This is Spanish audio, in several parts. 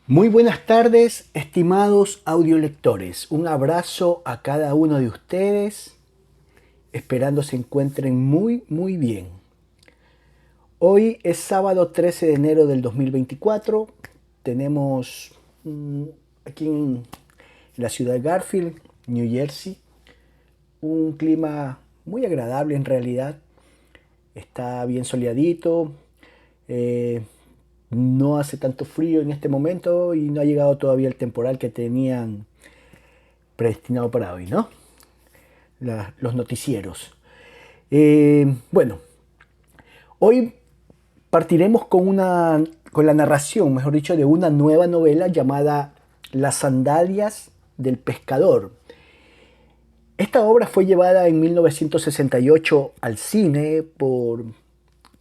Muy buenas tardes, estimados audiolectores. Un abrazo a cada uno de ustedes, esperando se encuentren muy bien. Hoy es sábado 13 de enero del 2024. Tenemos aquí en la ciudad de Garfield, New Jersey, un clima muy agradable en realidad. Está bien soleadito. eh, no hace tanto frío en este momento y no ha llegado todavía el temporal que tenían predestinado para hoy, ¿no? Los noticieros. Bueno, hoy partiremos con la narración, mejor dicho, de una nueva novela llamada Las sandalias del pescador. Esta obra fue llevada en 1968 al cine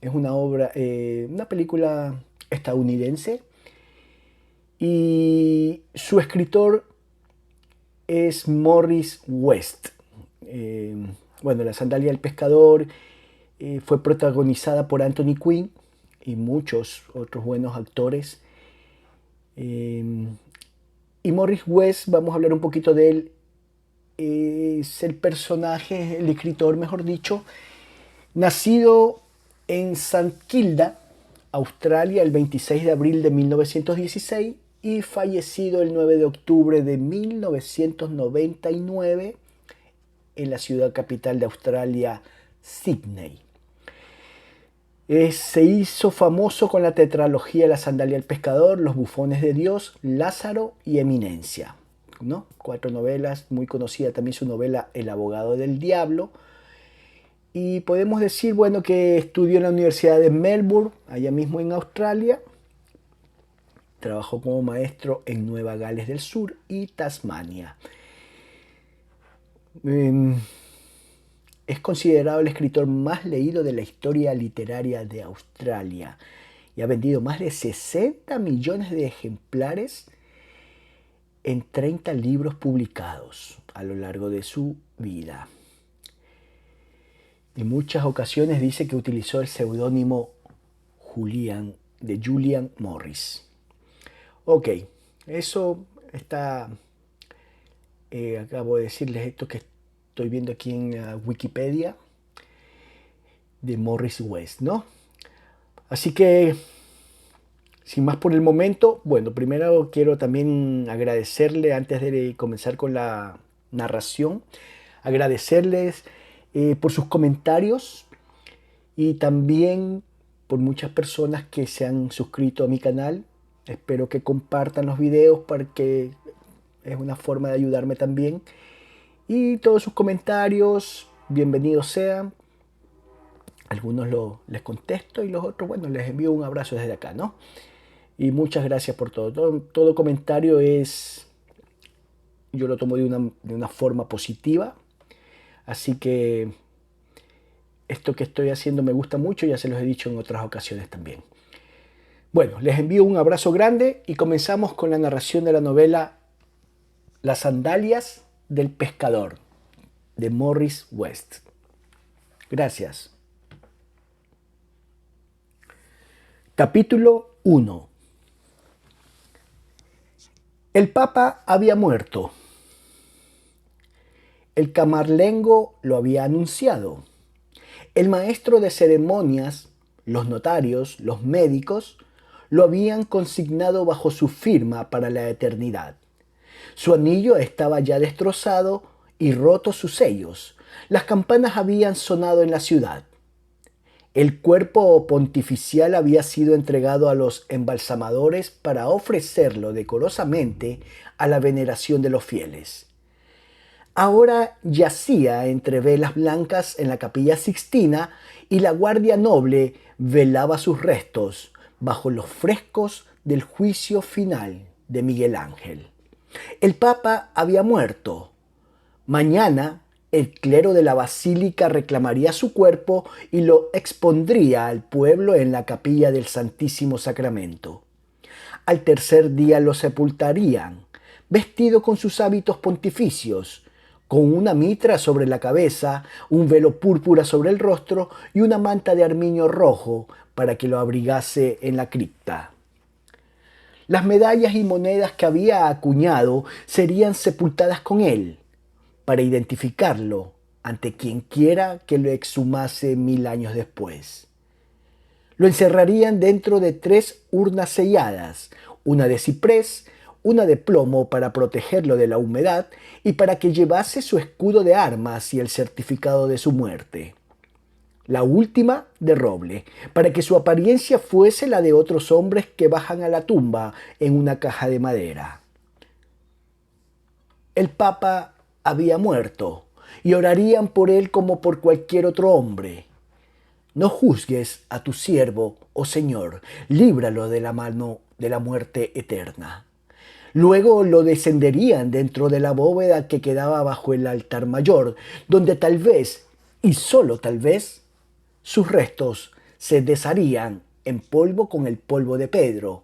es una obra, una película estadounidense, y su escritor es Morris West. Eh, bueno, La sandalia del pescador fue protagonizada por Anthony Quinn y muchos otros buenos actores. Eh, y Morris West, vamos a hablar un poquito de él, es el personaje, el escritor, mejor dicho, nacido en St. Kilda, Australia, el 26 de abril de 1916 y fallecido el 9 de octubre de 1999 en la ciudad capital de Australia, Sydney. Se hizo famoso con la tetralogía La sandalia del pescador, Los bufones de Dios, Lázaro y Eminencia, ¿no? 4 novelas, muy conocida también su novela El abogado del diablo. Y podemos decir, bueno, que estudió en la Universidad de Melbourne, allá mismo en Australia. Trabajó como maestro en Nueva Gales del Sur y Tasmania. Es considerado el escritor más leído de la historia literaria de Australia y ha vendido más de 60 millones de ejemplares en 30 libros publicados a lo largo de su vida. En muchas ocasiones dice que utilizó el seudónimo Julian Morris. Ok, eso está. Acabo de decirles esto que estoy viendo aquí en Wikipedia de Morris West, ¿no? Así que, sin más por el momento, bueno, primero quiero también agradecerle, antes de comenzar con la narración, agradecerles por sus comentarios y también por muchas personas que se han suscrito a mi canal. Espero que compartan los videos porque es una forma de ayudarme también. Y todos sus comentarios, bienvenidos sean. Algunos les contesto y los otros, bueno, les envío un abrazo desde acá, ¿no? Y muchas gracias por todo. Todo comentario yo lo tomo de una forma positiva. Así que esto que estoy haciendo me gusta mucho, ya se los he dicho en otras ocasiones también. Bueno, les envío un abrazo grande y comenzamos con la narración de la novela Las sandalias del pescador, de Morris West. Gracias. Capítulo 1. El Papa había muerto. El camarlengo lo había anunciado. El maestro de ceremonias, los notarios, los médicos, lo habían consignado bajo su firma para la eternidad. Su anillo estaba ya destrozado y rotos sus sellos. Las campanas habían sonado en la ciudad. El cuerpo pontificial había sido entregado a los embalsamadores para ofrecerlo decorosamente a la veneración de los fieles. Ahora yacía entre velas blancas en la Capilla Sixtina y la Guardia Noble velaba sus restos bajo los frescos del juicio final de Miguel Ángel. El Papa había muerto. Mañana el clero de la basílica reclamaría su cuerpo y lo expondría al pueblo en la capilla del Santísimo Sacramento. Al tercer día lo sepultarían, vestido con sus hábitos pontificios, con una mitra sobre la cabeza, un velo púrpura sobre el rostro y una manta de armiño rojo para que lo abrigase en la cripta. Las medallas y monedas que había acuñado serían sepultadas con él, para identificarlo ante quien quiera que lo exhumase 1000 años después. Lo encerrarían dentro de 3 urnas selladas, una de ciprés, una de plomo para protegerlo de la humedad y para que llevase su escudo de armas y el certificado de su muerte. La última de roble, para que su apariencia fuese la de otros hombres que bajan a la tumba en una caja de madera. El Papa había muerto y orarían por él como por cualquier otro hombre. No juzgues a tu siervo, oh Señor, líbralo de la mano de la muerte eterna. Luego lo descenderían dentro de la bóveda que quedaba bajo el altar mayor, donde tal vez, y solo tal vez, sus restos se desharían en polvo con el polvo de Pedro,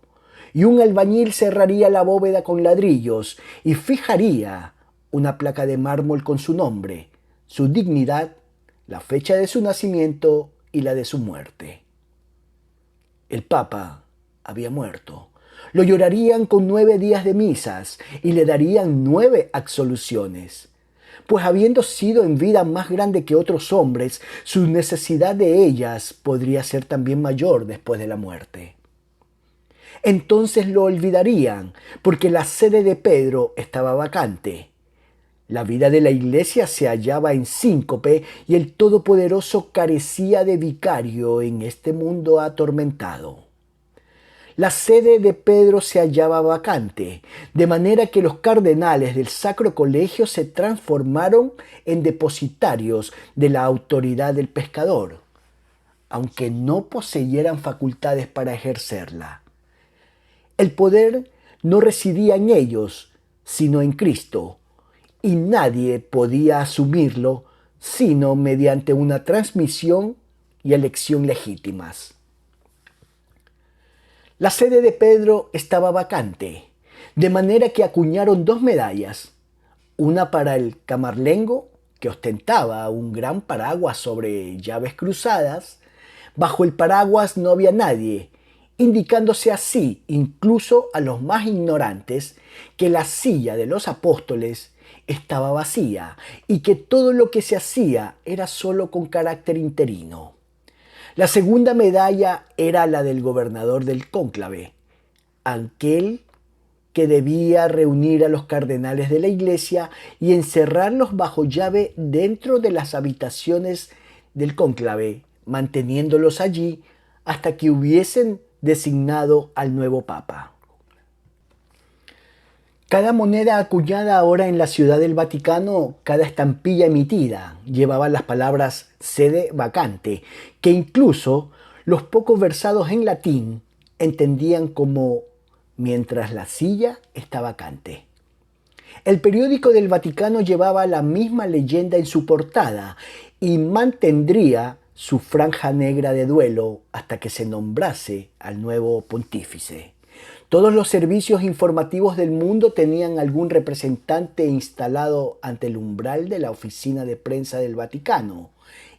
y un albañil cerraría la bóveda con ladrillos y fijaría una placa de mármol con su nombre, su dignidad, la fecha de su nacimiento y la de su muerte. El Papa había muerto. Lo llorarían con 9 días de misas y le darían 9 absoluciones, pues habiendo sido en vida más grande que otros hombres, su necesidad de ellas podría ser también mayor después de la muerte. Entonces lo olvidarían, porque la sede de Pedro estaba vacante. La vida de la iglesia se hallaba en síncope y el Todopoderoso carecía de vicario en este mundo atormentado. La sede de Pedro se hallaba vacante, de manera que los cardenales del Sacro Colegio se transformaron en depositarios de la autoridad del pescador, aunque no poseyeran facultades para ejercerla. El poder no residía en ellos, sino en Cristo, y nadie podía asumirlo sino mediante una transmisión y elección legítimas. La sede de Pedro estaba vacante, de manera que acuñaron 2 medallas, una para el camarlengo, que ostentaba un gran paraguas sobre llaves cruzadas. Bajo el paraguas no había nadie, indicándose así, incluso a los más ignorantes, que la silla de los apóstoles estaba vacía y que todo lo que se hacía era solo con carácter interino. La segunda medalla era la del gobernador del cónclave, aquel que debía reunir a los cardenales de la iglesia y encerrarlos bajo llave dentro de las habitaciones del cónclave, manteniéndolos allí hasta que hubiesen designado al nuevo papa. Cada moneda acuñada ahora en la Ciudad del Vaticano, cada estampilla emitida, llevaba las palabras sede vacante, que incluso los pocos versados en latín entendían como mientras la silla está vacante. El periódico del Vaticano llevaba la misma leyenda en su portada y mantendría su franja negra de duelo hasta que se nombrase al nuevo pontífice. Todos los servicios informativos del mundo tenían algún representante instalado ante el umbral de la oficina de prensa del Vaticano,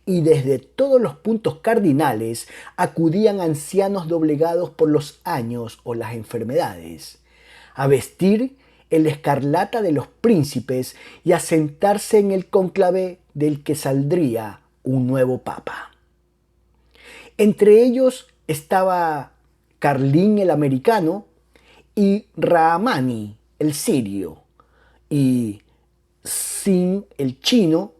y desde todos los puntos cardinales acudían ancianos doblegados por los años o las enfermedades, a vestir el escarlata de los príncipes y a sentarse en el cónclave del que saldría un nuevo papa. Entre ellos estaba Carlín el americano, y Rahmani el sirio, y Sin el chino,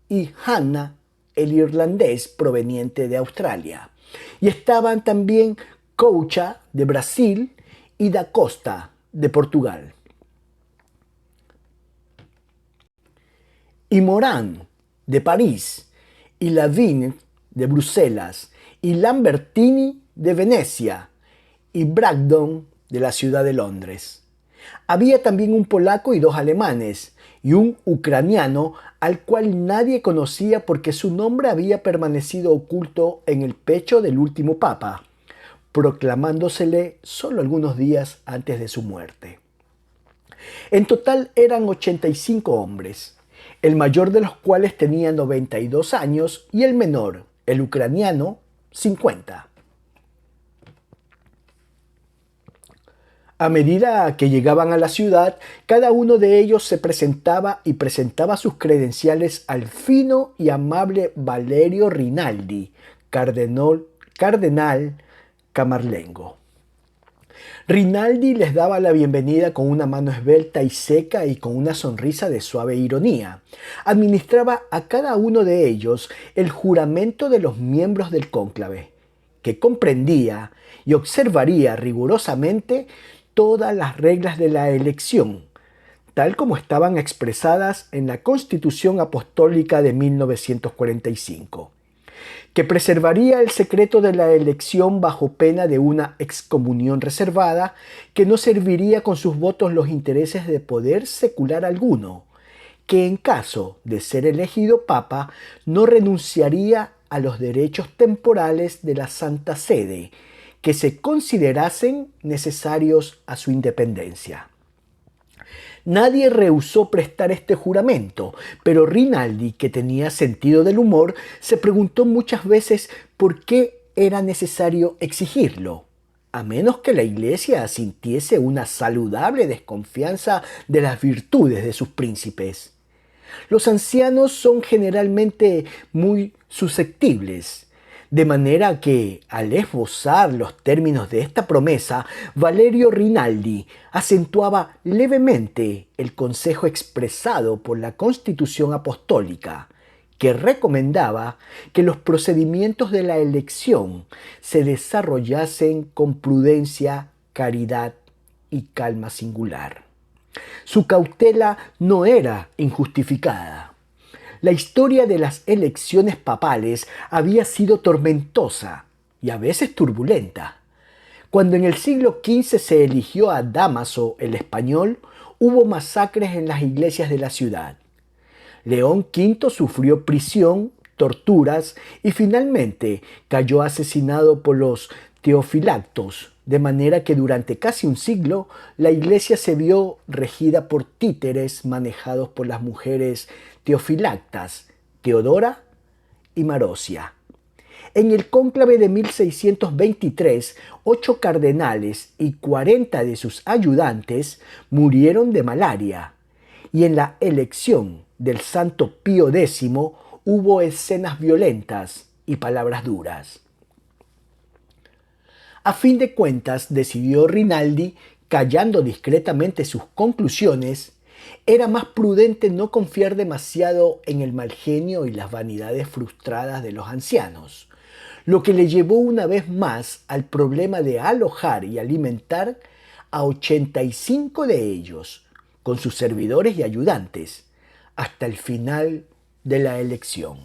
y Hanna el irlandés proveniente de Australia. Y estaban también Coucha de Brasil y Da Costa de Portugal. Y Morán de París, y Lavigne de Bruselas, y Lambertini de Venecia, y Bragdon de la ciudad de Londres. Había también un polaco y 2 alemanes, y un ucraniano al cual nadie conocía porque su nombre había permanecido oculto en el pecho del último papa, proclamándosele solo algunos días antes de su muerte. En total eran 85 hombres, el mayor de los cuales tenía 92 años y el menor, el ucraniano, 50. A medida que llegaban a la ciudad, cada uno de ellos se presentaba y presentaba sus credenciales al fino y amable Valerio Rinaldi, cardenal camarlengo. Rinaldi les daba la bienvenida con una mano esbelta y seca y con una sonrisa de suave ironía. Administraba a cada uno de ellos el juramento de los miembros del cónclave, que comprendía y observaría rigurosamente todas las reglas de la elección, tal como estaban expresadas en la Constitución Apostólica de 1945, que preservaría el secreto de la elección bajo pena de una excomunión reservada, que no serviría con sus votos los intereses de poder secular alguno, que en caso de ser elegido papa no renunciaría a los derechos temporales de la Santa Sede, que se considerasen necesarios a su independencia. Nadie rehusó prestar este juramento, pero Rinaldi, que tenía sentido del humor, se preguntó muchas veces por qué era necesario exigirlo, a menos que la Iglesia sintiese una saludable desconfianza de las virtudes de sus príncipes. Los ancianos son generalmente muy susceptibles, de manera que, al esbozar los términos de esta promesa, Valerio Rinaldi acentuaba levemente el consejo expresado por la Constitución Apostólica, que recomendaba que los procedimientos de la elección se desarrollasen con prudencia, caridad y calma singular. Su cautela no era injustificada. La historia de las elecciones papales había sido tormentosa y a veces turbulenta. Cuando en el siglo XV se eligió a Dámaso el Español, hubo masacres en las iglesias de la ciudad. León V sufrió prisión, torturas y finalmente cayó asesinado por los teofilactos, de manera que durante casi un siglo la iglesia se vio regida por títeres manejados por las mujeres teofilactas, Teodora y Marosia. En el cónclave de 1623, 8 cardenales y 40 de sus ayudantes murieron de malaria, y en la elección del santo Pío X hubo escenas violentas y palabras duras. A fin de cuentas, decidió Rinaldi, callando discretamente sus conclusiones, era más prudente no confiar demasiado en el mal genio y las vanidades frustradas de los ancianos, lo que le llevó una vez más al problema de alojar y alimentar a 85 de ellos, con sus servidores y ayudantes, hasta el final de la elección.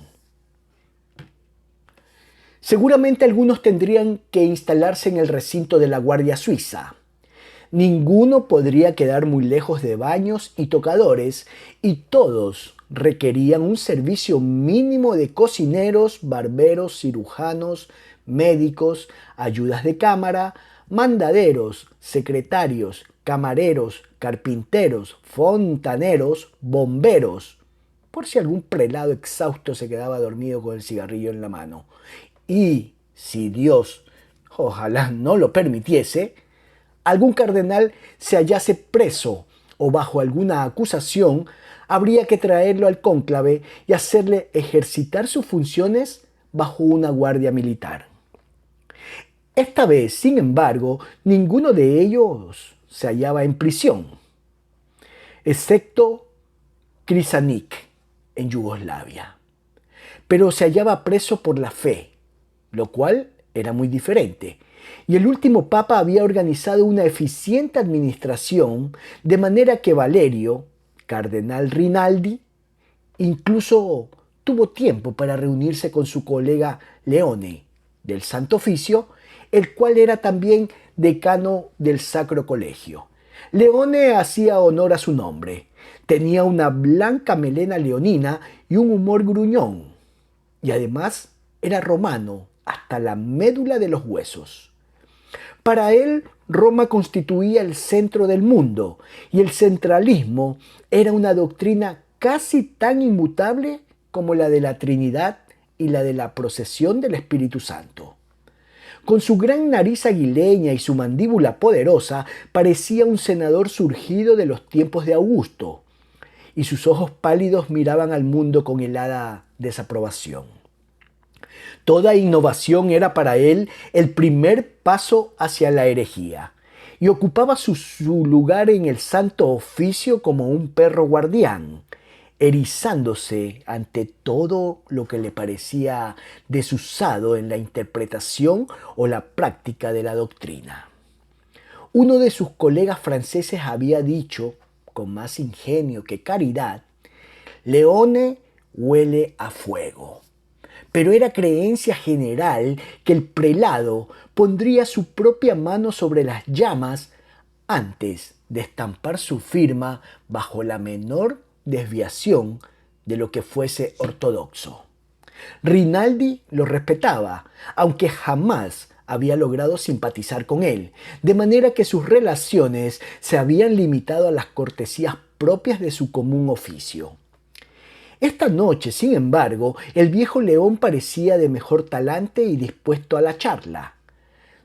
Seguramente algunos tendrían que instalarse en el recinto de la Guardia Suiza. Ninguno podría quedar muy lejos de baños y tocadores, y todos requerían un servicio mínimo de cocineros, barberos, cirujanos, médicos, ayudas de cámara, mandaderos, secretarios, camareros, carpinteros, fontaneros, bomberos, por si algún prelado exhausto se quedaba dormido con el cigarrillo en la mano. Y, si Dios, ojalá no lo permitiese, algún cardenal se hallase preso o bajo alguna acusación, habría que traerlo al cónclave y hacerle ejercitar sus funciones bajo una guardia militar. Esta vez, sin embargo, ninguno de ellos se hallaba en prisión, excepto Križanić en Yugoslavia, pero se hallaba preso por la fe, lo cual era muy diferente. Y el último papa había organizado una eficiente administración, de manera que Valerio, cardenal Rinaldi, incluso tuvo tiempo para reunirse con su colega Leone, del Santo Oficio, el cual era también decano del Sacro Colegio. Leone hacía honor a su nombre. Tenía una blanca melena leonina y un humor gruñón. Y además era romano hasta la médula de los huesos. Para él, Roma constituía el centro del mundo y el centralismo era una doctrina casi tan inmutable como la de la Trinidad y la de la procesión del Espíritu Santo. Con su gran nariz aguileña y su mandíbula poderosa, parecía un senador surgido de los tiempos de Augusto, y sus ojos pálidos miraban al mundo con helada desaprobación. Toda innovación era para él el primer paso hacia la herejía, y ocupaba su lugar en el santo oficio como un perro guardián, erizándose ante todo lo que le parecía desusado en la interpretación o la práctica de la doctrina. Uno de sus colegas franceses había dicho, con más ingenio que caridad, Leone huele a fuego. Pero era creencia general que el prelado pondría su propia mano sobre las llamas antes de estampar su firma bajo la menor desviación de lo que fuese ortodoxo. Rinaldi lo respetaba, aunque jamás había logrado simpatizar con él, de manera que sus relaciones se habían limitado a las cortesías propias de su común oficio. Esta noche, sin embargo, el viejo león parecía de mejor talante y dispuesto a la charla.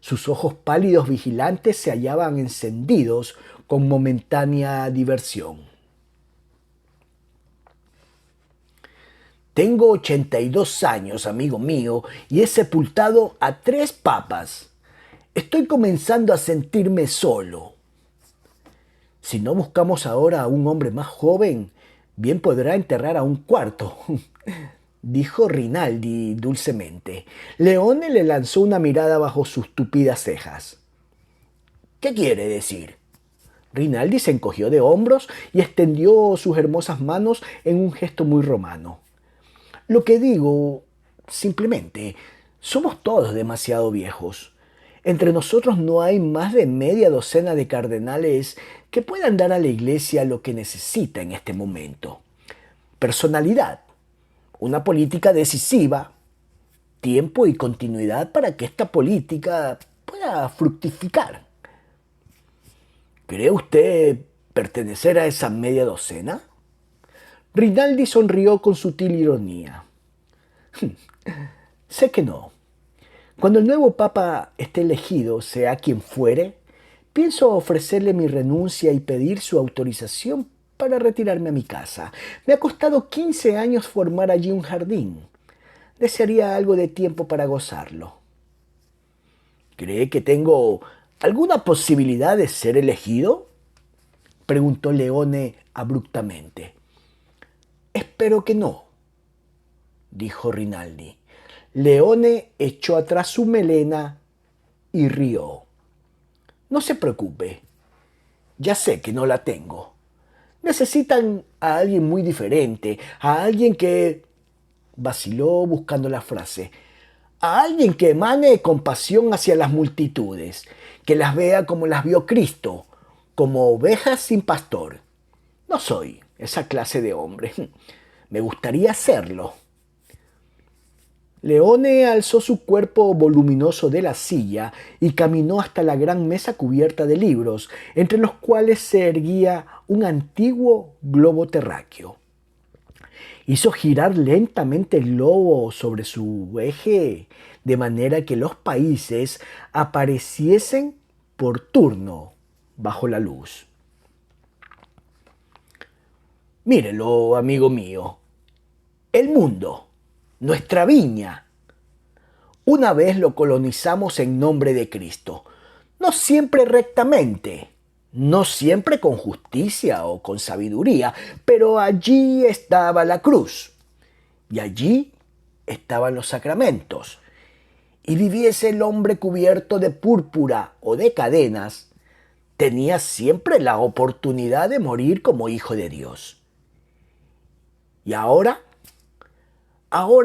Sus ojos pálidos vigilantes se hallaban encendidos con momentánea diversión. Tengo 82 años, amigo mío, y he sepultado a 3 papas. Estoy comenzando a sentirme solo. Si no buscamos ahora a un hombre más joven, bien podrá enterrar a un cuarto, dijo Rinaldi dulcemente. Leone le lanzó una mirada bajo sus tupidas cejas. ¿Qué quiere decir? Rinaldi se encogió de hombros y extendió sus hermosas manos en un gesto muy romano. Lo que digo, simplemente, somos todos demasiado viejos. Entre nosotros no hay más de media docena de cardenales que puedan dar a la Iglesia lo que necesita en este momento. Personalidad, una política decisiva, tiempo y continuidad para que esta política pueda fructificar. ¿Cree usted pertenecer a esa media docena? Rinaldi sonrió con sutil ironía. Sé que no. Cuando el nuevo papa esté elegido, sea quien fuere, pienso ofrecerle mi renuncia y pedir su autorización para retirarme a mi casa. Me ha costado 15 años formar allí un jardín. Desearía algo de tiempo para gozarlo. ¿Cree que tengo alguna posibilidad de ser elegido? Preguntó Leone abruptamente. Espero que no, dijo Rinaldi. Leone echó atrás su melena y rió. No se preocupe, ya sé que no la tengo. Necesitan a alguien muy diferente, a alguien que... Vaciló buscando la frase. A alguien que emane compasión hacia las multitudes, que las vea como las vio Cristo, como ovejas sin pastor. No soy esa clase de hombre. Me gustaría serlo. Leone alzó su cuerpo voluminoso de la silla y caminó hasta la gran mesa cubierta de libros, entre los cuales se erguía un antiguo globo terráqueo. Hizo girar lentamente el globo sobre su eje, de manera que los países apareciesen por turno bajo la luz. Mírelo, amigo mío. El mundo, nuestra viña. Una vez lo colonizamos en nombre de Cristo, no siempre rectamente, no siempre con justicia o con sabiduría, pero allí estaba la cruz y allí estaban los sacramentos. Y viviese el hombre cubierto de púrpura o de cadenas, tenía siempre la oportunidad de morir como hijo de Dios. Y ahora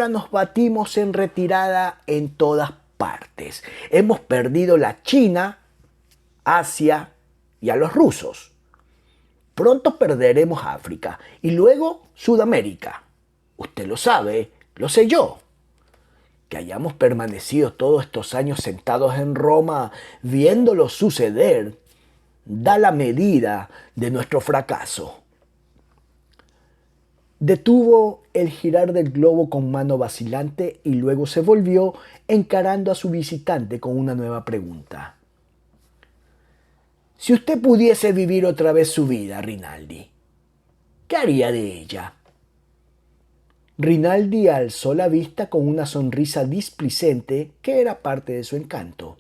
nos batimos en retirada en todas partes. Hemos perdido la China, Asia y a los rusos. Pronto perderemos África y luego Sudamérica. Usted lo sabe, lo sé yo. Que hayamos permanecido todos estos años sentados en Roma viéndolo suceder, da la medida de nuestro fracaso. Detuvo el girar del globo con mano vacilante y luego se volvió encarando a su visitante con una nueva pregunta. Si usted pudiese vivir otra vez su vida, Rinaldi, ¿qué haría de ella? Rinaldi alzó la vista con una sonrisa displicente que era parte de su encanto.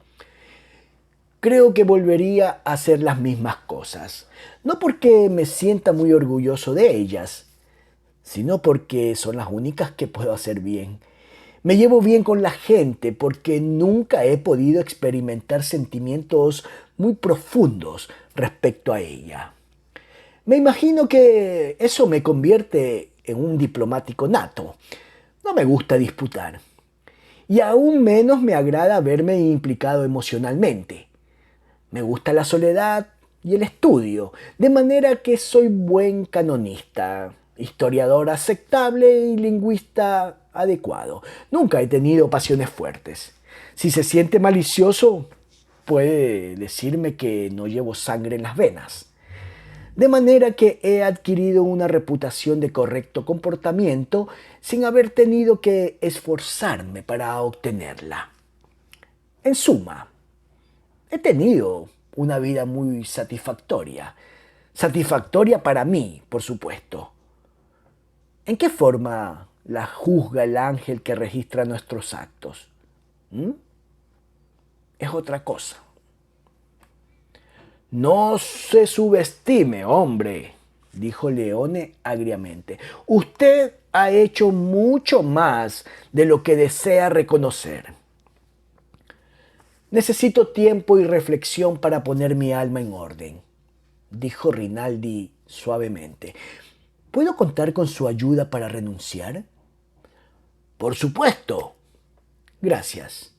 Creo que volvería a hacer las mismas cosas, no porque me sienta muy orgulloso de ellas, sino porque son las únicas que puedo hacer bien. Me llevo bien con la gente porque nunca he podido experimentar sentimientos muy profundos respecto a ella. Me imagino que eso me convierte en un diplomático nato. No me gusta disputar. Y aún menos me agrada verme implicado emocionalmente. Me gusta la soledad y el estudio, de manera que soy buen canonista, historiador aceptable y lingüista adecuado. Nunca he tenido pasiones fuertes. Si se siente malicioso, puede decirme que no llevo sangre en las venas. De manera que he adquirido una reputación de correcto comportamiento sin haber tenido que esforzarme para obtenerla. En suma, he tenido una vida muy satisfactoria. Satisfactoria para mí, por supuesto. ¿En qué forma la juzga el ángel que registra nuestros actos? ¿Mm? Es otra cosa. No se subestime, hombre, dijo Leone agriamente. Usted ha hecho mucho más de lo que desea reconocer. Necesito tiempo y reflexión para poner mi alma en orden, dijo Rinaldi suavemente. ¿Puedo contar con su ayuda para renunciar? Por supuesto. Gracias.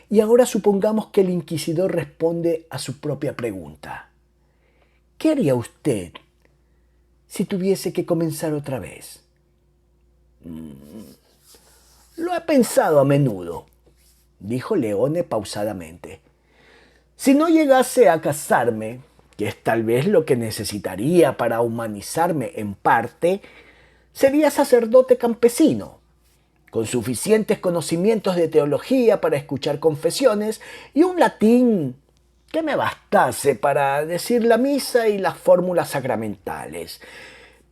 Y ahora supongamos que el inquisidor responde a su propia pregunta. ¿Qué haría usted si tuviese que comenzar otra vez? Lo he pensado a menudo, dijo Leone pausadamente. Si no llegase a casarme, que es tal vez lo que necesitaría para humanizarme en parte, sería sacerdote campesino, con suficientes conocimientos de teología para escuchar confesiones y un latín que me bastase para decir la misa y las fórmulas sacramentales,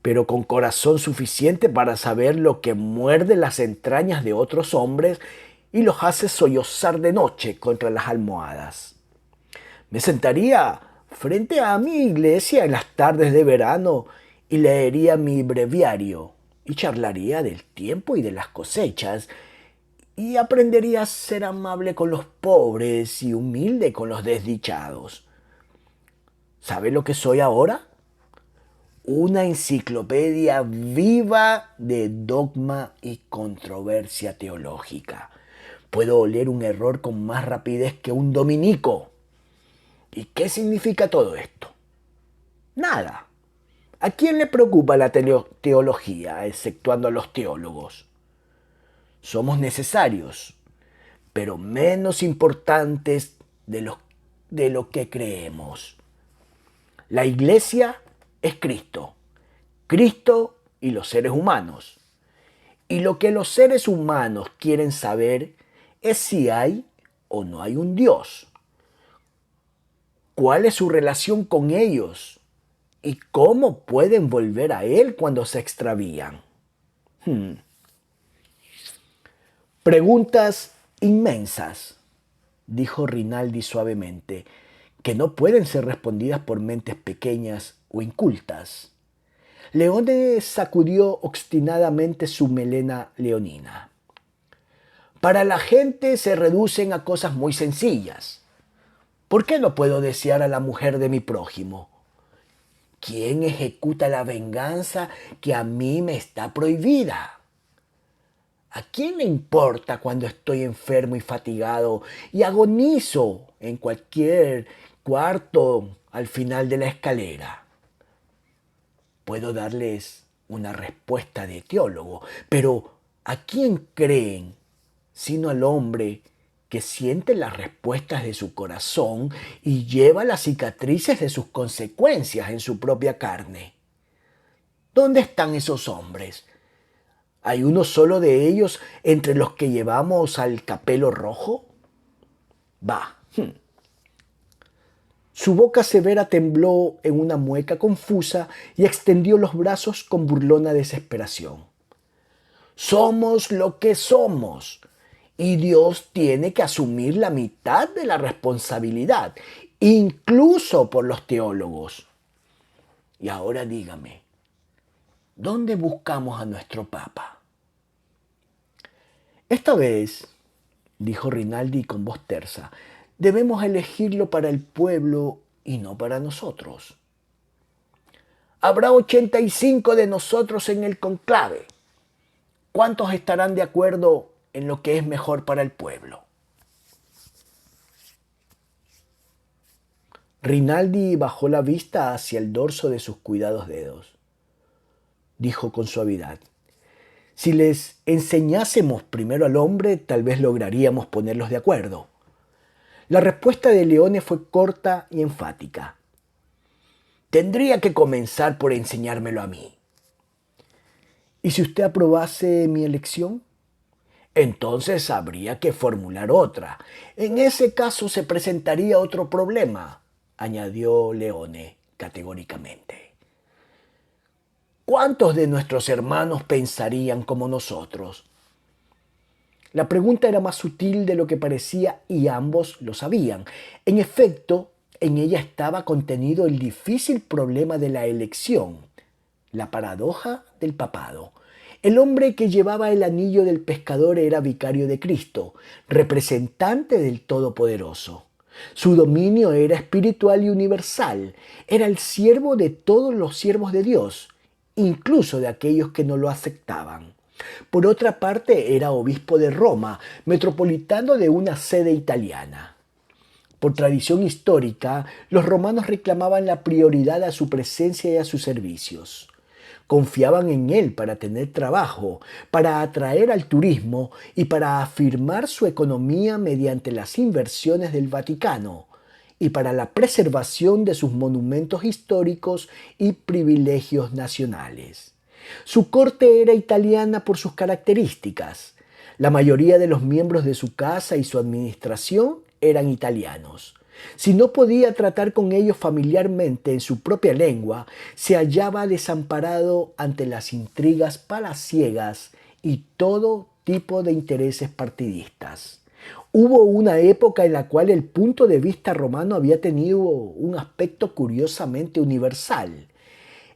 pero con corazón suficiente para saber lo que muerde las entrañas de otros hombres y los hace sollozar de noche contra las almohadas. Me sentaría frente a mi iglesia en las tardes de verano y leería mi breviario y charlaría del tiempo y de las cosechas y aprendería a ser amable con los pobres y humilde con los desdichados. ¿Sabe lo que soy ahora? Una enciclopedia viva de dogma y controversia teológica. Puedo oler un error con más rapidez que un dominico. ¿Y qué significa todo esto? Nada. ¿A quién le preocupa la teología, exceptuando a los teólogos? Somos necesarios, pero menos importantes de lo que creemos. La iglesia es Cristo, Cristo y los seres humanos. Y lo que los seres humanos quieren saber es si hay o no hay un Dios. ¿Cuál es su relación con ellos? ¿Y cómo pueden volver a Él cuando se extravían? Preguntas inmensas, dijo Rinaldi suavemente, que no pueden ser respondidas por mentes pequeñas o incultas. Leone sacudió obstinadamente su melena leonina. Para la gente se reducen a cosas muy sencillas. ¿Por qué no puedo desear a la mujer de mi prójimo? ¿Quién ejecuta la venganza que a mí me está prohibida? ¿A quién le importa cuando estoy enfermo y fatigado y agonizo en cualquier cuarto al final de la escalera? Puedo darles una respuesta de teólogo, pero ¿a quién creen sino al hombre que siente las respuestas de su corazón y lleva las cicatrices de sus consecuencias en su propia carne? ¿Dónde están esos hombres? ¿Hay uno solo de ellos entre los que llevamos al capelo rojo? Bah. Su boca severa tembló en una mueca confusa y extendió los brazos con burlona desesperación. Somos lo que somos y Dios tiene que asumir la mitad de la responsabilidad, incluso por los teólogos. Y ahora dígame, ¿dónde buscamos a nuestro Papa? Esta vez, dijo Rinaldi con voz tersa, debemos elegirlo para el pueblo y no para nosotros. Habrá 85 de nosotros en el conclave. ¿Cuántos estarán de acuerdo en lo que es mejor para el pueblo? Rinaldi bajó la vista hacia el dorso de sus cuidados dedos. Dijo con suavidad, si les enseñásemos primero al hombre, tal vez lograríamos ponerlos de acuerdo. La respuesta de Leone fue corta y enfática. Tendría que comenzar por enseñármelo a mí. ¿Y si usted aprobase mi elección? Entonces habría que formular otra. En ese caso se presentaría otro problema, añadió Leone categóricamente. ¿Cuántos de nuestros hermanos pensarían como nosotros? La pregunta era más sutil de lo que parecía y ambos lo sabían. En efecto, en ella estaba contenido el difícil problema de la elección, la paradoja del papado. El hombre que llevaba el anillo del pescador era vicario de Cristo, representante del Todopoderoso. Su dominio era espiritual y universal. Era el siervo de todos los siervos de Dios, incluso de aquellos que no lo aceptaban. Por otra parte, era obispo de Roma, metropolitano de una sede italiana. Por tradición histórica, los romanos reclamaban la prioridad a su presencia y a sus servicios. Confiaban en él para tener trabajo, para atraer al turismo y para afirmar su economía mediante las inversiones del Vaticano y para la preservación de sus monumentos históricos y privilegios nacionales. Su corte era italiana por sus características. La mayoría de los miembros de su casa y su administración eran italianos. Si no podía tratar con ellos familiarmente en su propia lengua, se hallaba desamparado ante las intrigas palaciegas y todo tipo de intereses partidistas. Hubo una época en la cual el punto de vista romano había tenido un aspecto curiosamente universal.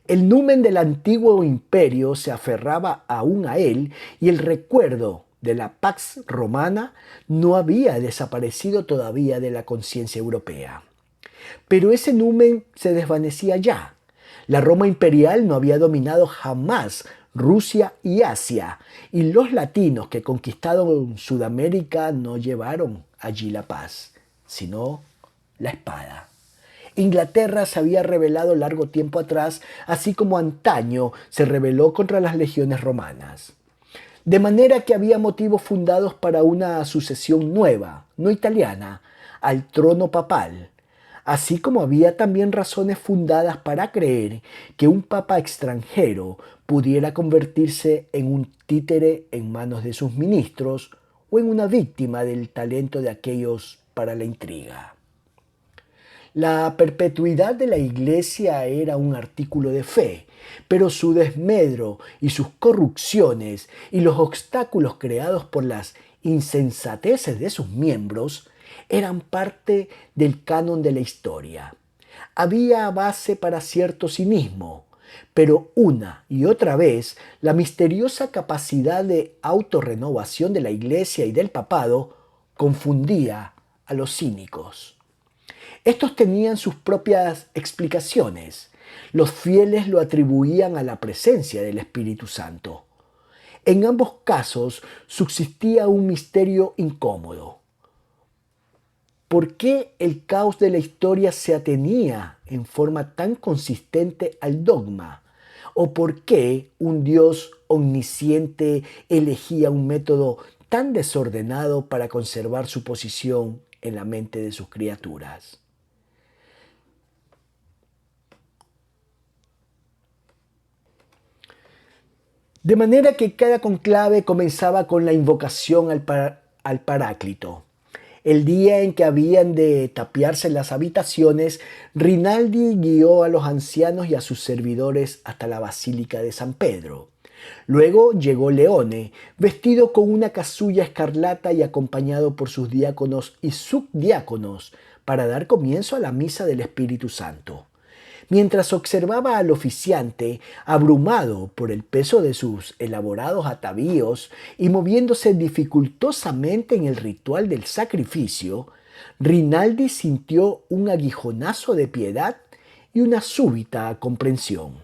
El numen del antiguo imperio se aferraba aún a él y el recuerdo de la Pax Romana no había desaparecido todavía de la conciencia europea. Pero ese numen se desvanecía ya. La Roma imperial no había dominado jamás Rusia y Asia, y los latinos que conquistaron Sudamérica no llevaron allí la paz, sino la espada. Inglaterra se había rebelado largo tiempo atrás, así como antaño se rebeló contra las legiones romanas. De manera que había motivos fundados para una sucesión nueva, no italiana, al trono papal, así como había también razones fundadas para creer que un papa extranjero pudiera convertirse en un títere en manos de sus ministros o en una víctima del talento de aquellos para la intriga. La perpetuidad de la Iglesia era un artículo de fe, pero su desmedro y sus corrupciones y los obstáculos creados por las insensateces de sus miembros eran parte del canon de la historia. Había base para cierto cinismo, pero una y otra vez la misteriosa capacidad de autorrenovación de la Iglesia y del papado confundía a los cínicos. Estos tenían sus propias explicaciones. Los fieles lo atribuían a la presencia del Espíritu Santo. En ambos casos subsistía un misterio incómodo. ¿Por qué el caos de la historia se atenía en forma tan consistente al dogma? ¿O por qué un Dios omnisciente elegía un método tan desordenado para conservar su posición en la mente de sus criaturas? De manera que cada conclave comenzaba con la invocación al Paráclito. El día en que habían de tapiarse las habitaciones, Rinaldi guió a los ancianos y a sus servidores hasta la Basílica de San Pedro. Luego llegó Leone, vestido con una casulla escarlata y acompañado por sus diáconos y subdiáconos, para dar comienzo a la misa del Espíritu Santo. Mientras observaba al oficiante, abrumado por el peso de sus elaborados atavíos y moviéndose dificultosamente en el ritual del sacrificio, Rinaldi sintió un aguijonazo de piedad y una súbita comprensión.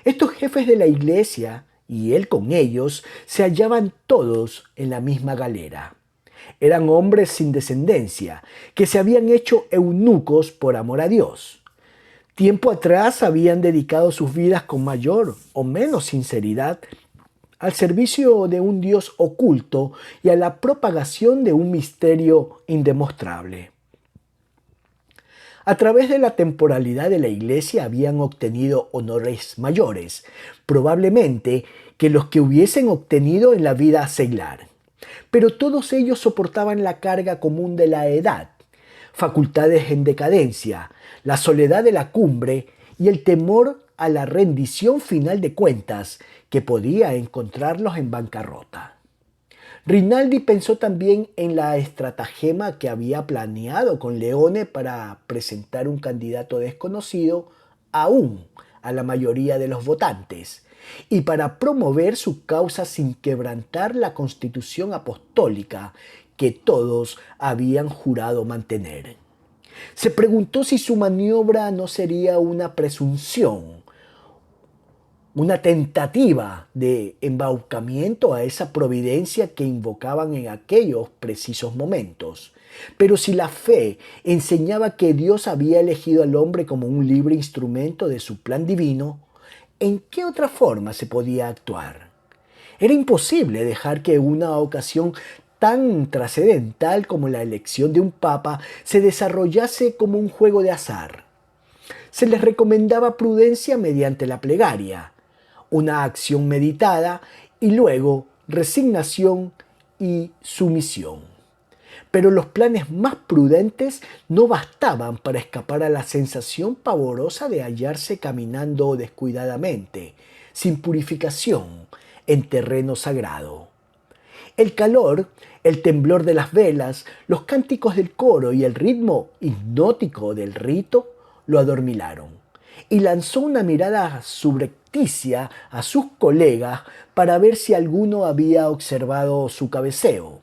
Estos jefes de la iglesia, y él con ellos, se hallaban todos en la misma galera. Eran hombres sin descendencia, que se habían hecho eunucos por amor a Dios. Tiempo atrás habían dedicado sus vidas con mayor o menos sinceridad al servicio de un Dios oculto y a la propagación de un misterio indemostrable. A través de la temporalidad de la Iglesia habían obtenido honores mayores, probablemente que los que hubiesen obtenido en la vida seglar. Pero todos ellos soportaban la carga común de la edad, facultades en decadencia, la soledad de la cumbre y el temor a la rendición final de cuentas que podía encontrarlos en bancarrota. Rinaldi pensó también en la estratagema que había planeado con Leone para presentar un candidato desconocido aún a la mayoría de los votantes y para promover su causa sin quebrantar la constitución apostólica que todos habían jurado mantener. Se preguntó si su maniobra no sería una presunción, una tentativa de embaucamiento a esa providencia que invocaban en aquellos precisos momentos. Pero si la fe enseñaba que Dios había elegido al hombre como un libre instrumento de su plan divino, ¿en qué otra forma se podía actuar? Era imposible dejar que una ocasión tan trascendental como la elección de un papa se desarrollase como un juego de azar. Se les recomendaba prudencia mediante la plegaria, una acción meditada y luego resignación y sumisión. Pero los planes más prudentes no bastaban para escapar a la sensación pavorosa de hallarse caminando descuidadamente, sin purificación, en terreno sagrado. El calor, el temblor de las velas, los cánticos del coro y el ritmo hipnótico del rito lo adormilaron, y lanzó una mirada subrepticia a sus colegas para ver si alguno había observado su cabeceo.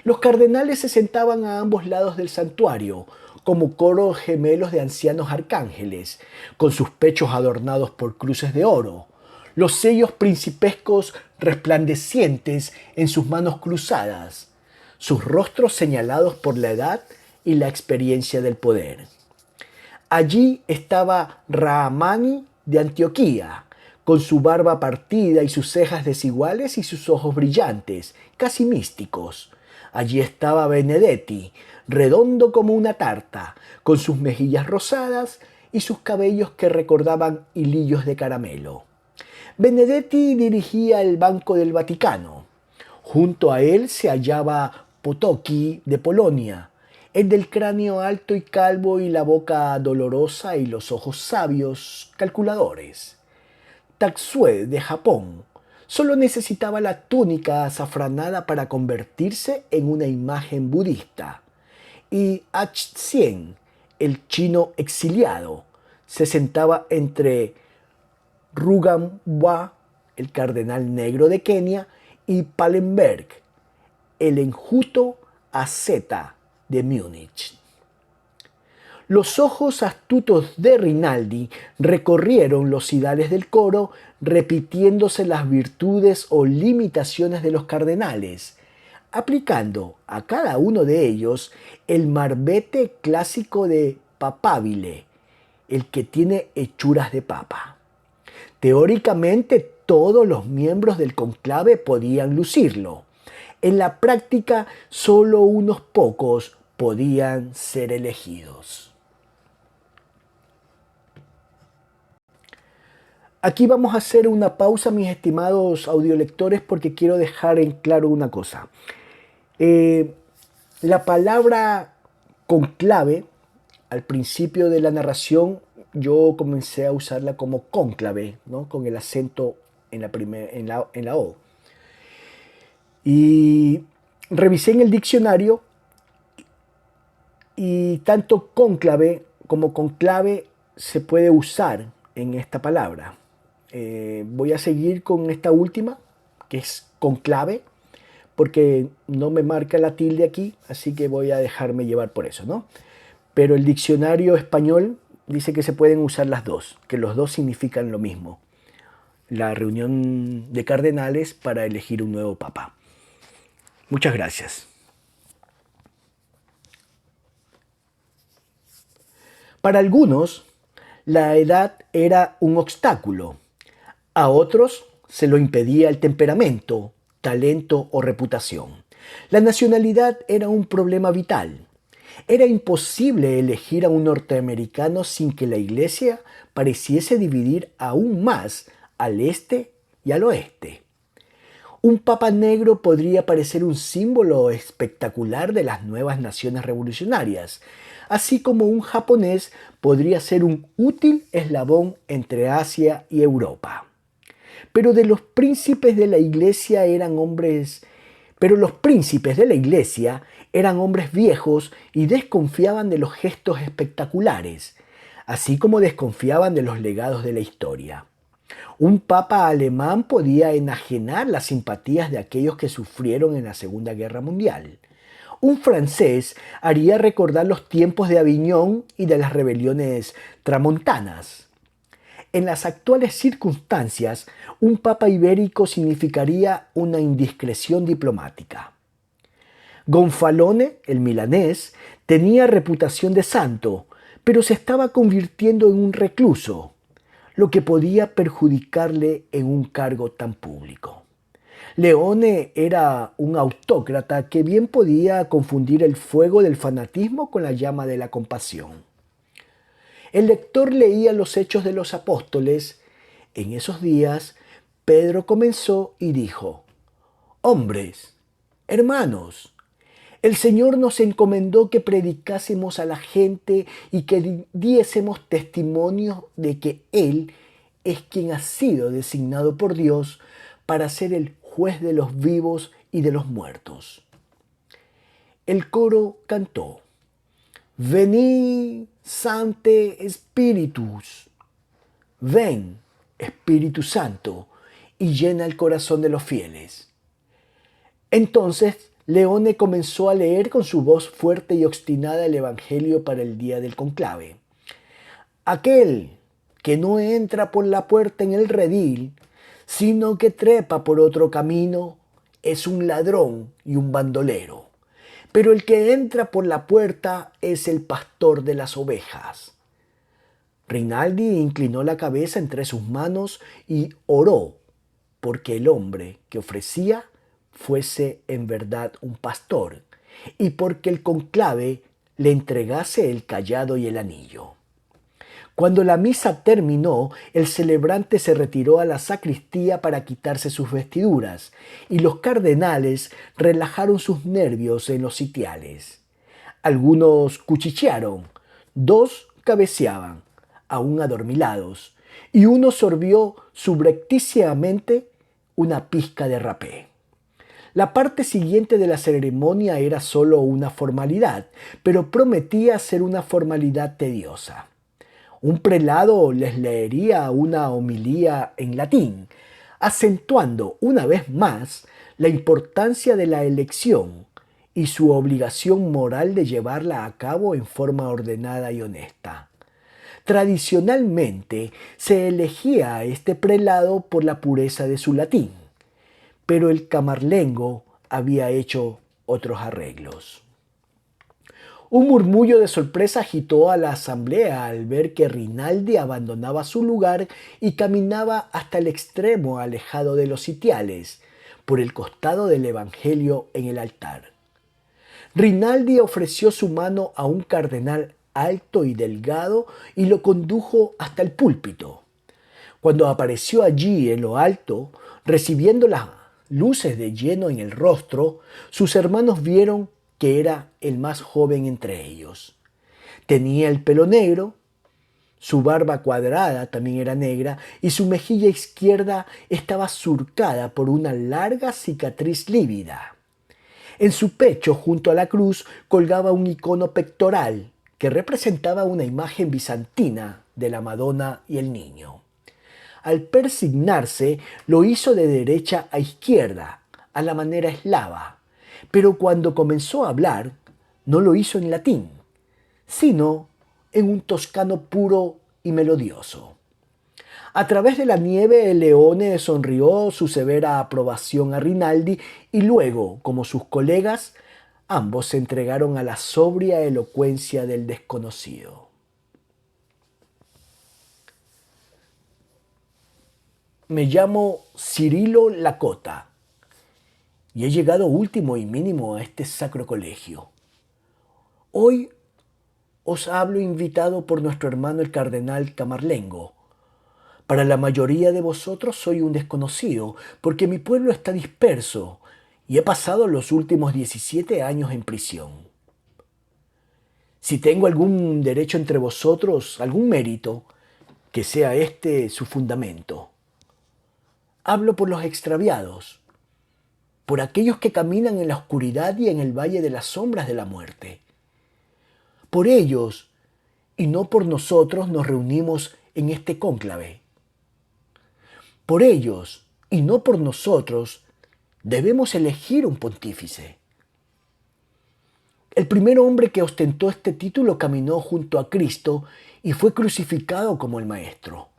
Los cardenales se sentaban a ambos lados del santuario, como coros gemelos de ancianos arcángeles, con sus pechos adornados por cruces de oro, los sellos principescos resplandecientes en sus manos cruzadas, sus rostros señalados por la edad y la experiencia del poder. Allí estaba Rahamani de Antioquía, con su barba partida y sus cejas desiguales y sus ojos brillantes, casi místicos. Allí estaba Benedetti, redondo como una tarta, con sus mejillas rosadas y sus cabellos que recordaban hilillos de caramelo. Benedetti dirigía el Banco del Vaticano. Junto a él se hallaba Potocki de Polonia, el del cráneo alto y calvo y la boca dolorosa y los ojos sabios, calculadores. Taksue de Japón solo necesitaba la túnica azafranada para convertirse en una imagen budista. Y Achsien, el chino exiliado, se sentaba entre Rugambwa, el cardenal negro de Kenia, y Pallenberg, el enjuto asceta de Múnich. Los ojos astutos de Rinaldi recorrieron los idales del coro, repitiéndose las virtudes o limitaciones de los cardenales, aplicando a cada uno de ellos el marbete clásico de papabile, el que tiene hechuras de papa. Teóricamente, todos los miembros del conclave podían lucirlo. En la práctica, solo unos pocos podían ser elegidos. Aquí vamos a hacer una pausa, mis estimados audiolectores, porque quiero dejar en claro una cosa. La palabra conclave, al principio de la narración, yo comencé a usarla como cónclave, ¿no? Con el acento en la O. Y revisé en el diccionario y tanto cónclave como conclave se puede usar en esta palabra. Voy a seguir con esta última, que es conclave, porque no me marca la tilde aquí, así que voy a dejarme llevar por eso, ¿no? Pero el diccionario español dice que se pueden usar las dos, que los dos significan lo mismo. La reunión de cardenales para elegir un nuevo papa. Muchas gracias. Para algunos, la edad era un obstáculo. A otros se lo impedía el temperamento, talento o reputación. La nacionalidad era un problema vital. Era imposible elegir a un norteamericano sin que la Iglesia pareciese dividir aún más al este y al oeste. Un papa negro podría parecer un símbolo espectacular de las nuevas naciones revolucionarias, así como un japonés podría ser un útil eslabón entre Asia y Europa. Pero los príncipes de la Iglesia eran hombres viejos y desconfiaban de los gestos espectaculares, así como desconfiaban de los legados de la historia. Un papa alemán podía enajenar las simpatías de aquellos que sufrieron en la Segunda Guerra Mundial. Un francés haría recordar los tiempos de Aviñón y de las rebeliones tramontanas. En las actuales circunstancias, un papa ibérico significaría una indiscreción diplomática. Gonfalone, el milanés, tenía reputación de santo, pero se estaba convirtiendo en un recluso, lo que podía perjudicarle en un cargo tan público. Leone era un autócrata que bien podía confundir el fuego del fanatismo con la llama de la compasión. El lector leía los Hechos de los Apóstoles. En esos días, Pedro comenzó y dijo: «Hombres, hermanos, el Señor nos encomendó que predicásemos a la gente y que diésemos testimonio de que Él es quien ha sido designado por Dios para ser el juez de los vivos y de los muertos». El coro cantó: «Veni, Sancte Spiritus». Ven, Espíritu Santo, y llena el corazón de los fieles. Entonces Leone comenzó a leer con su voz fuerte y obstinada el Evangelio para el día del conclave. «Aquel que no entra por la puerta en el redil, sino que trepa por otro camino, es un ladrón y un bandolero. Pero el que entra por la puerta es el pastor de las ovejas». Rinaldi inclinó la cabeza entre sus manos y oró porque el hombre que ofrecía fuese en verdad un pastor y porque el conclave le entregase el cayado y el anillo. Cuando la misa terminó, el celebrante se retiró a la sacristía para quitarse sus vestiduras y los cardenales relajaron sus nervios en los sitiales. Algunos cuchichearon, dos cabeceaban, aún adormilados, y uno sorbió subrepticiamente una pizca de rapé. La parte siguiente de la ceremonia era solo una formalidad, pero prometía ser una formalidad tediosa. Un prelado les leería una homilía en latín, acentuando una vez más la importancia de la elección y su obligación moral de llevarla a cabo en forma ordenada y honesta. Tradicionalmente se elegía a este prelado por la pureza de su latín, pero el camarlengo había hecho otros arreglos. Un murmullo de sorpresa agitó a la asamblea al ver que Rinaldi abandonaba su lugar y caminaba hasta el extremo alejado de los sitiales, por el costado del Evangelio en el altar. Rinaldi ofreció su mano a un cardenal alto y delgado y lo condujo hasta el púlpito. Cuando apareció allí en lo alto, recibiendo las luces de lleno en el rostro, sus hermanos vieron que era el más joven entre ellos. Tenía el pelo negro, su barba cuadrada también era negra y su mejilla izquierda estaba surcada por una larga cicatriz lívida. En su pecho, junto a la cruz, colgaba un icono pectoral que representaba una imagen bizantina de la Madonna y el Niño. Al persignarse, lo hizo de derecha a izquierda, a la manera eslava, pero cuando comenzó a hablar, no lo hizo en latín, sino en un toscano puro y melodioso. A través de la nieve, el leone sonrió su severa aprobación a Rinaldi y luego, como sus colegas, ambos se entregaron a la sobria elocuencia del desconocido. Me llamo Cirilo Lakota y he llegado último y mínimo a este sacro colegio. Hoy os hablo invitado por nuestro hermano el cardenal Camarlengo. Para la mayoría de vosotros soy un desconocido, porque mi pueblo está disperso y he pasado los últimos 17 años en prisión. Si tengo algún derecho entre vosotros, algún mérito, que sea este su fundamento. Hablo por los extraviados, por aquellos que caminan en la oscuridad y en el valle de las sombras de la muerte. Por ellos, y no por nosotros, nos reunimos en este cónclave. Por ellos, y no por nosotros, debemos elegir un pontífice. El primer hombre que ostentó este título caminó junto a Cristo y fue crucificado como el Maestro.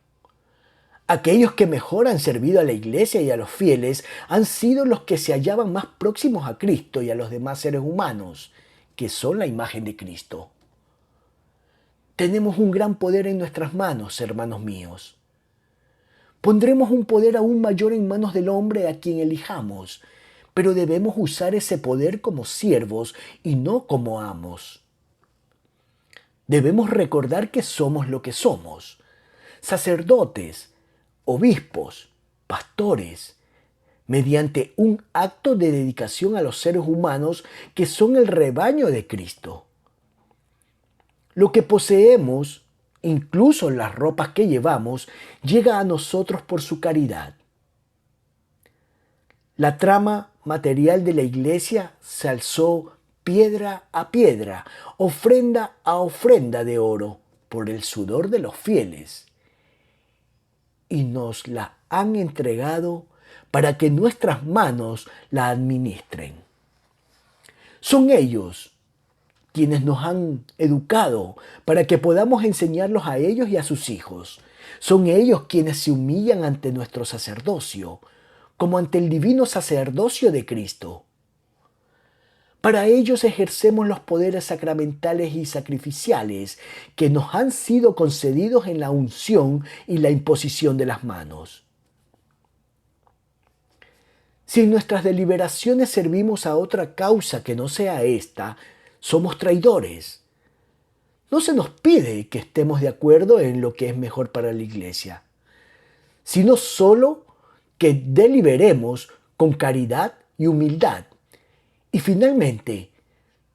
Aquellos que mejor han servido a la Iglesia y a los fieles han sido los que se hallaban más próximos a Cristo y a los demás seres humanos, que son la imagen de Cristo. Tenemos un gran poder en nuestras manos, hermanos míos. Pondremos un poder aún mayor en manos del hombre a quien elijamos, pero debemos usar ese poder como siervos y no como amos. Debemos recordar que somos lo que somos: sacerdotes, obispos, pastores, mediante un acto de dedicación a los seres humanos que son el rebaño de Cristo. Lo que poseemos, incluso las ropas que llevamos, llega a nosotros por su caridad. La trama material de la Iglesia se alzó piedra a piedra, ofrenda a ofrenda de oro, por el sudor de los fieles, y nos la han entregado para que nuestras manos la administren. Son ellos quienes nos han educado para que podamos enseñarlos a ellos y a sus hijos. Son ellos quienes se humillan ante nuestro sacerdocio, como ante el divino sacerdocio de Cristo. Para ellos ejercemos los poderes sacramentales y sacrificiales que nos han sido concedidos en la unción y la imposición de las manos. Si en nuestras deliberaciones servimos a otra causa que no sea esta, somos traidores. No se nos pide que estemos de acuerdo en lo que es mejor para la Iglesia, sino solo que deliberemos con caridad y humildad. Y finalmente,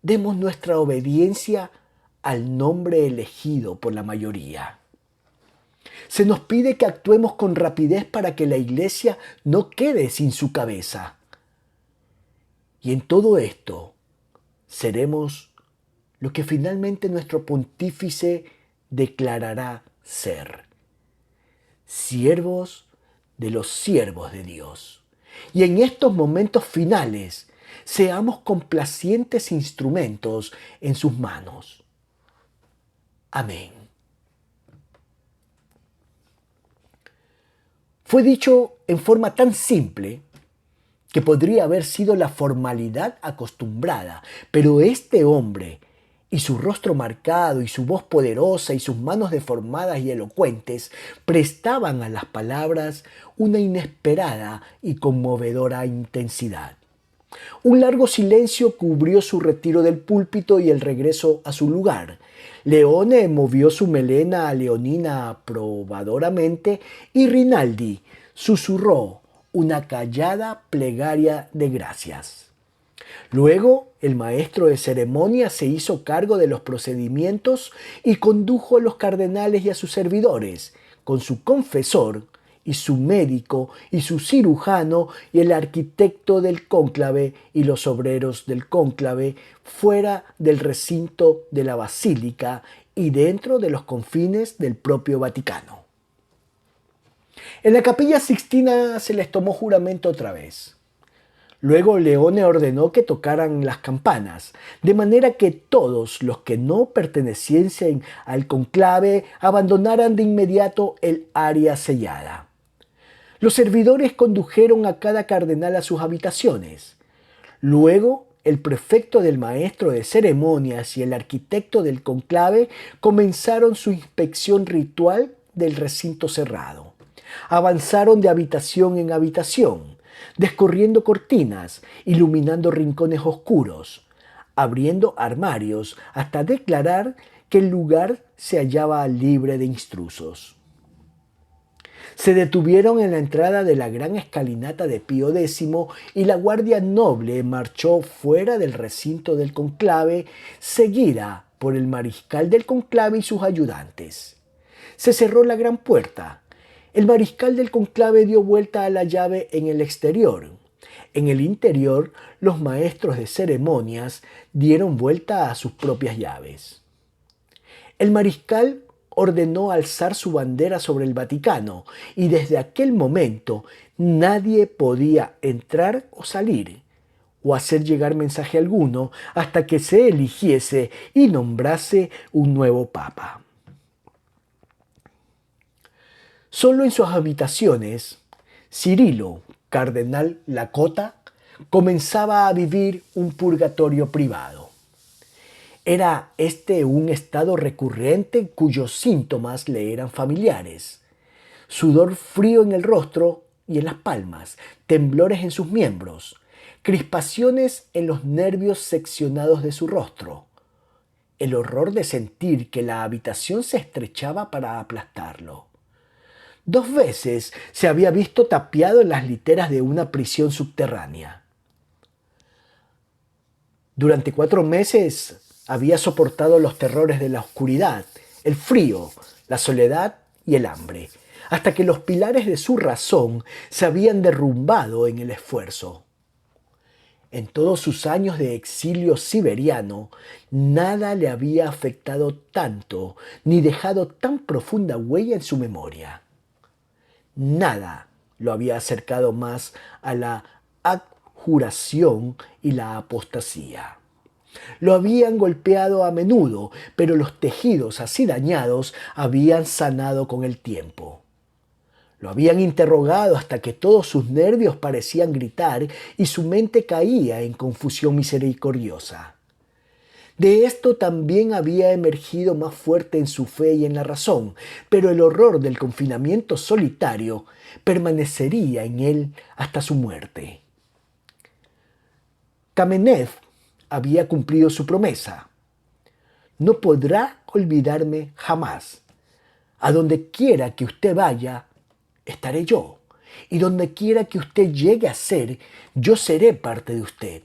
demos nuestra obediencia al nombre elegido por la mayoría. Se nos pide que actuemos con rapidez para que la Iglesia no quede sin su cabeza. Y en todo esto seremos lo que finalmente nuestro pontífice declarará ser: siervos de los siervos de Dios. Y en estos momentos finales, seamos complacientes instrumentos en sus manos. Amén. Fue dicho en forma tan simple que podría haber sido la formalidad acostumbrada, pero este hombre, y su rostro marcado, y su voz poderosa, y sus manos deformadas y elocuentes, prestaban a las palabras una inesperada y conmovedora intensidad. Un largo silencio cubrió su retiro del púlpito y el regreso a su lugar. Leone movió su melena leonina aprobadoramente y Rinaldi susurró una callada plegaria de gracias. Luego, el maestro de ceremonia se hizo cargo de los procedimientos y condujo a los cardenales y a sus servidores, con su confesor y su médico y su cirujano y el arquitecto del cónclave y los obreros del cónclave fuera del recinto de la basílica y dentro de los confines del propio Vaticano. En la Capilla Sixtina se les tomó juramento otra vez. Luego Leone ordenó que tocaran las campanas, de manera que todos los que no perteneciesen al conclave abandonaran de inmediato el área sellada. Los servidores condujeron a cada cardenal a sus habitaciones. Luego, el prefecto del maestro de ceremonias y el arquitecto del conclave comenzaron su inspección ritual del recinto cerrado. Avanzaron de habitación en habitación, descorriendo cortinas, iluminando rincones oscuros, abriendo armarios hasta declarar que el lugar se hallaba libre de intrusos. Se detuvieron en la entrada de la gran escalinata de Pío X y la guardia noble marchó fuera del recinto del conclave, seguida por el mariscal del conclave y sus ayudantes. Se cerró la gran puerta. El mariscal del conclave dio vuelta a la llave en el exterior. En el interior, los maestros de ceremonias dieron vuelta a sus propias llaves. El mariscal ordenó alzar su bandera sobre el Vaticano y desde aquel momento nadie podía entrar o salir o hacer llegar mensaje alguno hasta que se eligiese y nombrase un nuevo papa. Solo en sus habitaciones, Cirilo, cardenal Lakota, comenzaba a vivir un purgatorio privado. Era este un estado recurrente cuyos síntomas le eran familiares. Sudor frío en el rostro y en las palmas, temblores en sus miembros, crispaciones en los nervios seccionados de su rostro, el horror de sentir que la habitación se estrechaba para aplastarlo. 2 veces se había visto tapiado en las literas de una prisión subterránea. Durante 4 meses había soportado los terrores de la oscuridad, el frío, la soledad y el hambre, hasta que los pilares de su razón se habían derrumbado en el esfuerzo. En todos sus años de exilio siberiano, nada le había afectado tanto ni dejado tan profunda huella en su memoria. Nada lo había acercado más a la abjuración y la apostasía. Lo habían golpeado a menudo, pero los tejidos así dañados habían sanado con el tiempo. Lo habían interrogado hasta que todos sus nervios parecían gritar y su mente caía en confusión misericordiosa. De esto también había emergido más fuerte en su fe y en la razón, pero el horror del confinamiento solitario permanecería en él hasta su muerte. Kamenev había cumplido su promesa. No podrá olvidarme jamás. A donde quiera que usted vaya, estaré yo. Y donde quiera que usted llegue a ser, yo seré parte de usted.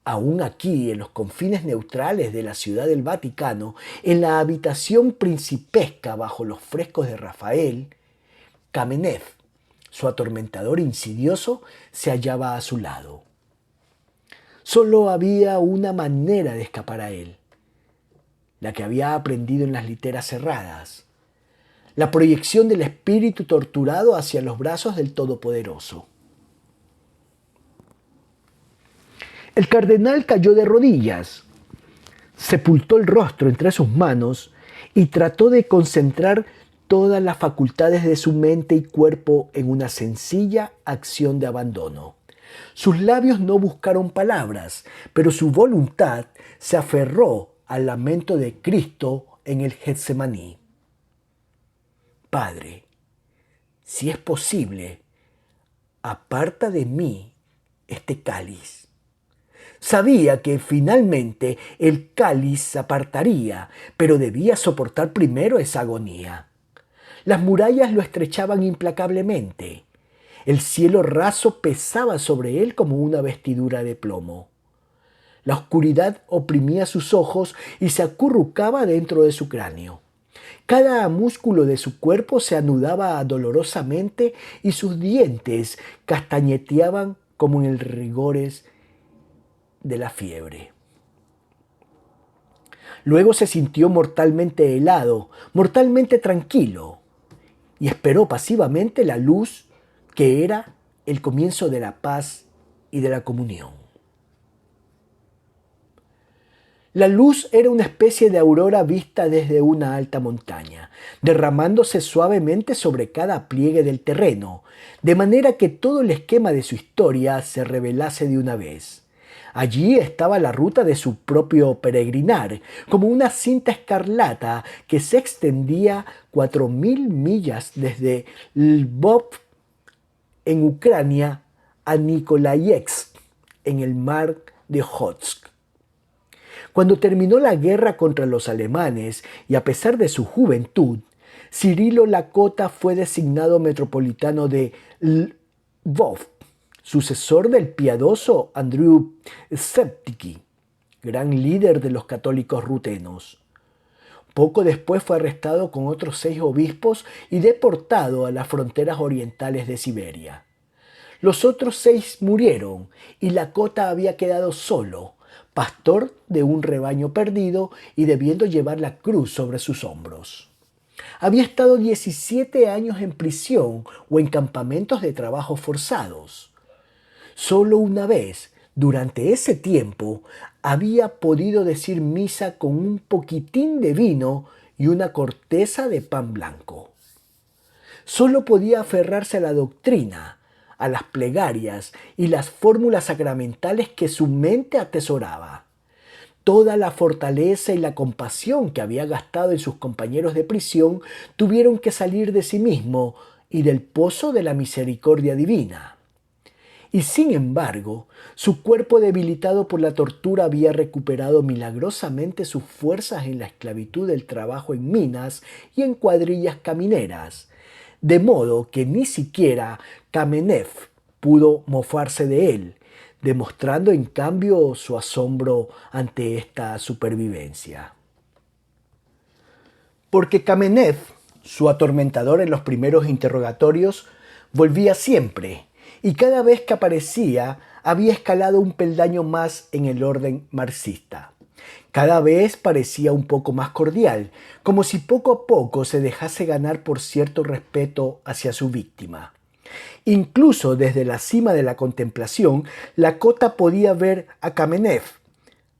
Aún aquí, en los confines neutrales de la ciudad del Vaticano, en la habitación principesca bajo los frescos de Rafael, Kamenev, su atormentador insidioso, se hallaba a su lado. Solo había una manera de escapar a él, la que había aprendido en las literas cerradas, la proyección del espíritu torturado hacia los brazos del Todopoderoso. El cardenal cayó de rodillas, sepultó el rostro entre sus manos y trató de concentrar todas las facultades de su mente y cuerpo en una sencilla acción de abandono. Sus labios no buscaron palabras, pero su voluntad se aferró al lamento de Cristo en el Getsemaní. Padre, si es posible, aparta de mí este cáliz. Sabía que finalmente el cáliz se apartaría, pero debía soportar primero esa agonía. Las murallas lo estrechaban implacablemente. El cielo raso pesaba sobre él como una vestidura de plomo. La oscuridad oprimía sus ojos y se acurrucaba dentro de su cráneo. Cada músculo de su cuerpo se anudaba dolorosamente y sus dientes castañeteaban como en el rigores de la fiebre. Luego se sintió mortalmente helado, mortalmente tranquilo, y esperó pasivamente la luz que era el comienzo de la paz y de la comunión. La luz era una especie de aurora vista desde una alta montaña, derramándose suavemente sobre cada pliegue del terreno, de manera que todo el esquema de su historia se revelase de una vez. Allí estaba la ruta de su propio peregrinar, como una cinta escarlata que se extendía 4.000 millas desde Lvov en Ucrania a Nikolaevsk en el mar de Ojotsk. Cuando terminó la guerra contra los alemanes y a pesar de su juventud, Cirilo Lakota fue designado metropolitano de Lvov, sucesor del piadoso Andriy Shevchiki, gran líder de los católicos rutenos. Poco después fue arrestado con otros 6 obispos y deportado a las fronteras orientales de Siberia. Los otros 6 murieron y Lakota había quedado solo, pastor de un rebaño perdido y debiendo llevar la cruz sobre sus hombros. Había estado 17 años en prisión o en campamentos de trabajo forzados. Solo una vez, durante ese tiempo, había podido decir misa con un poquitín de vino y una corteza de pan blanco. Solo podía aferrarse a la doctrina, a las plegarias y las fórmulas sacramentales que su mente atesoraba. Toda la fortaleza y la compasión que había gastado en sus compañeros de prisión tuvieron que salir de sí mismo y del pozo de la misericordia divina. Y sin embargo, su cuerpo debilitado por la tortura había recuperado milagrosamente sus fuerzas en la esclavitud del trabajo en minas y en cuadrillas camineras, de modo que ni siquiera Kamenev pudo mofarse de él, demostrando en cambio su asombro ante esta supervivencia. Porque Kamenev, su atormentador en los primeros interrogatorios, volvía siempre, y cada vez que aparecía había escalado un peldaño más en el orden marxista. Cada vez parecía un poco más cordial, como si poco a poco se dejase ganar por cierto respeto hacia su víctima. Incluso desde la cima de la contemplación, Lakota podía ver a Kamenev,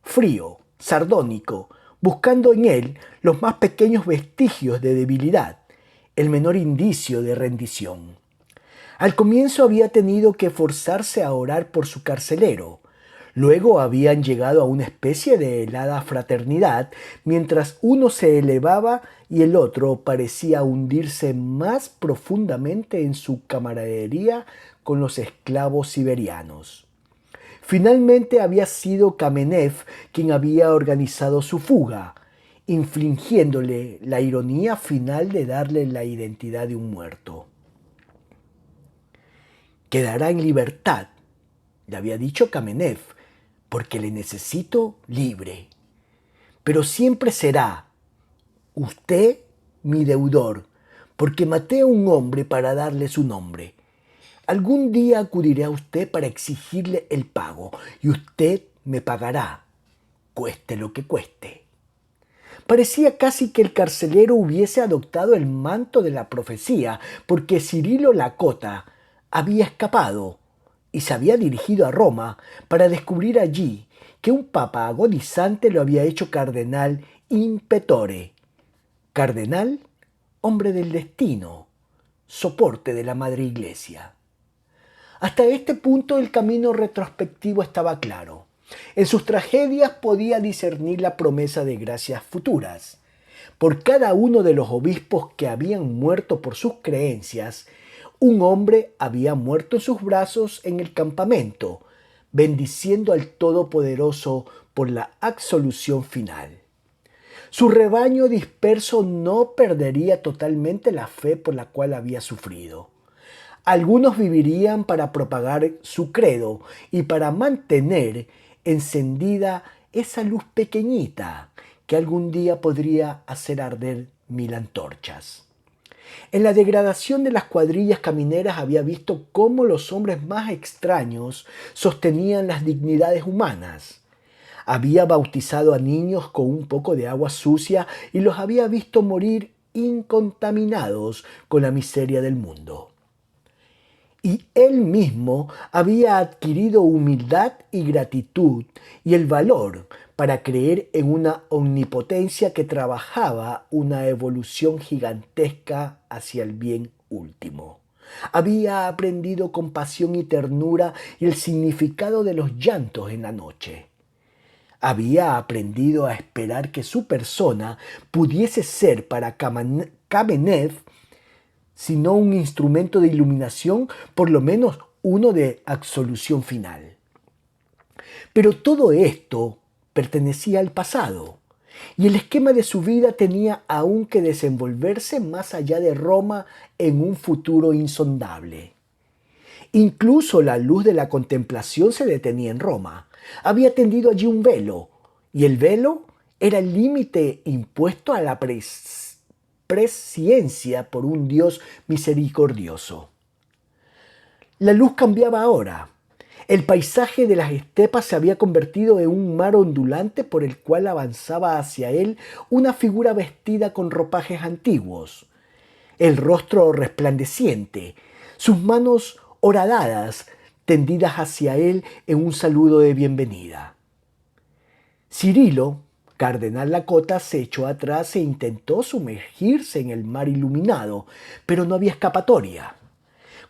frío, sardónico, buscando en él los más pequeños vestigios de debilidad, el menor indicio de rendición. Al comienzo había tenido que forzarse a orar por su carcelero. Luego habían llegado a una especie de helada fraternidad, mientras uno se elevaba y el otro parecía hundirse más profundamente en su camaradería con los esclavos siberianos. Finalmente había sido Kamenev quien había organizado su fuga, infligiéndole la ironía final de darle la identidad de un muerto. Quedará en libertad, le había dicho Kamenev, porque le necesito libre. Pero siempre será usted mi deudor, porque maté a un hombre para darle su nombre. Algún día acudiré a usted para exigirle el pago, y usted me pagará, cueste lo que cueste. Parecía casi que el carcelero hubiese adoptado el manto de la profecía, porque Cirilo Lakota había escapado y se había dirigido a Roma para descubrir allí que un papa agonizante lo había hecho cardenal in petore. Cardenal, hombre del destino, soporte de la Madre Iglesia. Hasta este punto el camino retrospectivo estaba claro. En sus tragedias podía discernir la promesa de gracias futuras. Por cada uno de los obispos que habían muerto por sus creencias, un hombre había muerto en sus brazos en el campamento, bendiciendo al Todopoderoso por la absolución final. Su rebaño disperso no perdería totalmente la fe por la cual había sufrido. Algunos vivirían para propagar su credo y para mantener encendida esa luz pequeñita que algún día podría hacer arder 1000 antorchas. En la degradación de las cuadrillas camineras había visto cómo los hombres más extraños sostenían las dignidades humanas. Había bautizado a niños con un poco de agua sucia y los había visto morir incontaminados con la miseria del mundo. Y él mismo había adquirido humildad y gratitud y el valor para creer en una omnipotencia que trabajaba una evolución gigantesca hacia el bien último. Había aprendido compasión y ternura y el significado de los llantos en la noche. Había aprendido a esperar que su persona pudiese ser para Kamenev si no un instrumento de iluminación, por lo menos uno de absolución final. Pero todo esto pertenecía al pasado, y el esquema de su vida tenía aún que desenvolverse más allá de Roma en un futuro insondable. Incluso la luz de la contemplación se detenía en Roma. Había tendido allí un velo, y el velo era el límite impuesto a la presciencia por un Dios misericordioso. La luz cambiaba ahora. El paisaje de las estepas se había convertido en un mar ondulante por el cual avanzaba hacia él una figura vestida con ropajes antiguos, el rostro resplandeciente, sus manos horadadas tendidas hacia él en un saludo de bienvenida. Cirilo, cardenal Lakota, se echó atrás e intentó sumergirse en el mar iluminado, pero no había escapatoria.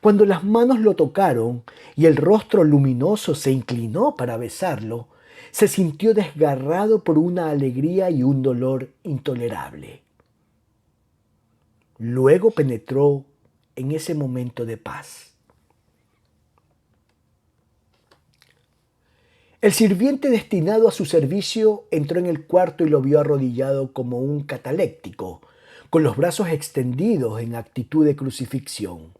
Cuando las manos lo tocaron y el rostro luminoso se inclinó para besarlo, se sintió desgarrado por una alegría y un dolor intolerable. Luego penetró en ese momento de paz. El sirviente destinado a su servicio entró en el cuarto y lo vio arrodillado como un cataléctico, con los brazos extendidos en actitud de crucifixión.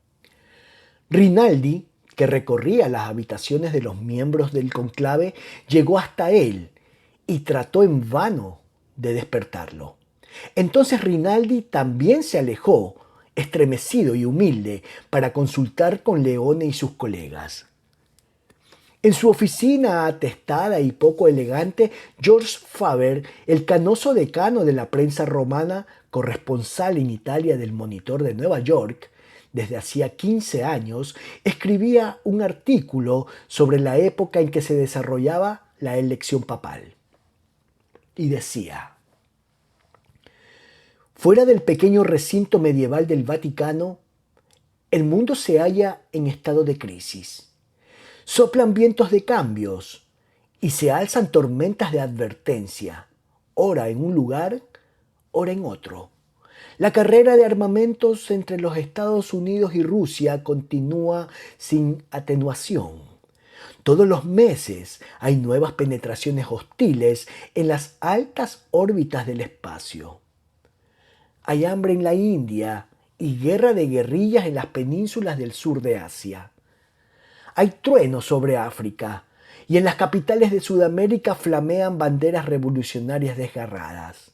Rinaldi, que recorría las habitaciones de los miembros del conclave, llegó hasta él y trató en vano de despertarlo. Entonces Rinaldi también se alejó, estremecido y humilde, para consultar con Leone y sus colegas. En su oficina atestada y poco elegante, George Faber, el canoso decano de la prensa romana, corresponsal en Italia del Monitor de Nueva York, desde hacía 15 años, escribía un artículo sobre la época en que se desarrollaba la elección papal. Y decía: fuera del pequeño recinto medieval del Vaticano, el mundo se halla en estado de crisis. Soplan vientos de cambios y se alzan tormentas de advertencia, ora en un lugar, ora en otro. La carrera de armamentos entre los Estados Unidos y Rusia continúa sin atenuación. Todos los meses hay nuevas penetraciones hostiles en las altas órbitas del espacio. Hay hambre en la India y guerra de guerrillas en las penínsulas del sur de Asia. Hay truenos sobre África y en las capitales de Sudamérica flamean banderas revolucionarias desgarradas.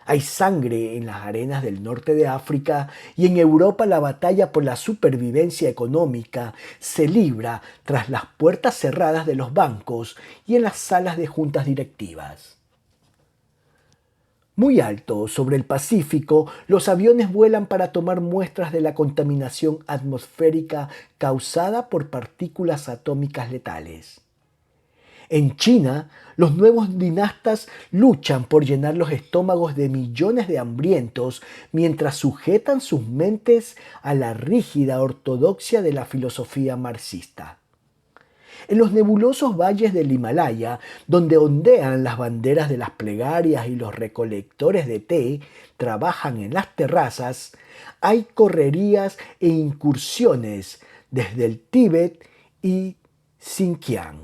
Hay sangre en las arenas del norte de África y en Europa la batalla por la supervivencia económica se libra tras las puertas cerradas de los bancos y en las salas de juntas directivas. Muy alto, sobre el Pacífico, los aviones vuelan para tomar muestras de la contaminación atmosférica causada por partículas atómicas letales. En China, los nuevos dinastas luchan por llenar los estómagos de millones de hambrientos mientras sujetan sus mentes a la rígida ortodoxia de la filosofía marxista. En los nebulosos valles del Himalaya, donde ondean las banderas de las plegarias y los recolectores de té trabajan en las terrazas, hay correrías e incursiones desde el Tíbet y Xinjiang.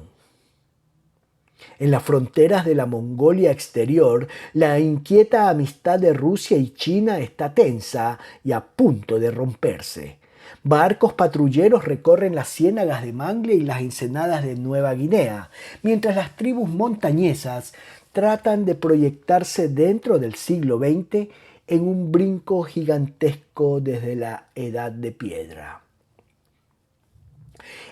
En las fronteras de la Mongolia exterior, la inquieta amistad de Rusia y China está tensa y a punto de romperse. Barcos patrulleros recorren las ciénagas de Mangle y las ensenadas de Nueva Guinea, mientras las tribus montañesas tratan de proyectarse dentro del siglo XX en un brinco gigantesco desde la Edad de Piedra.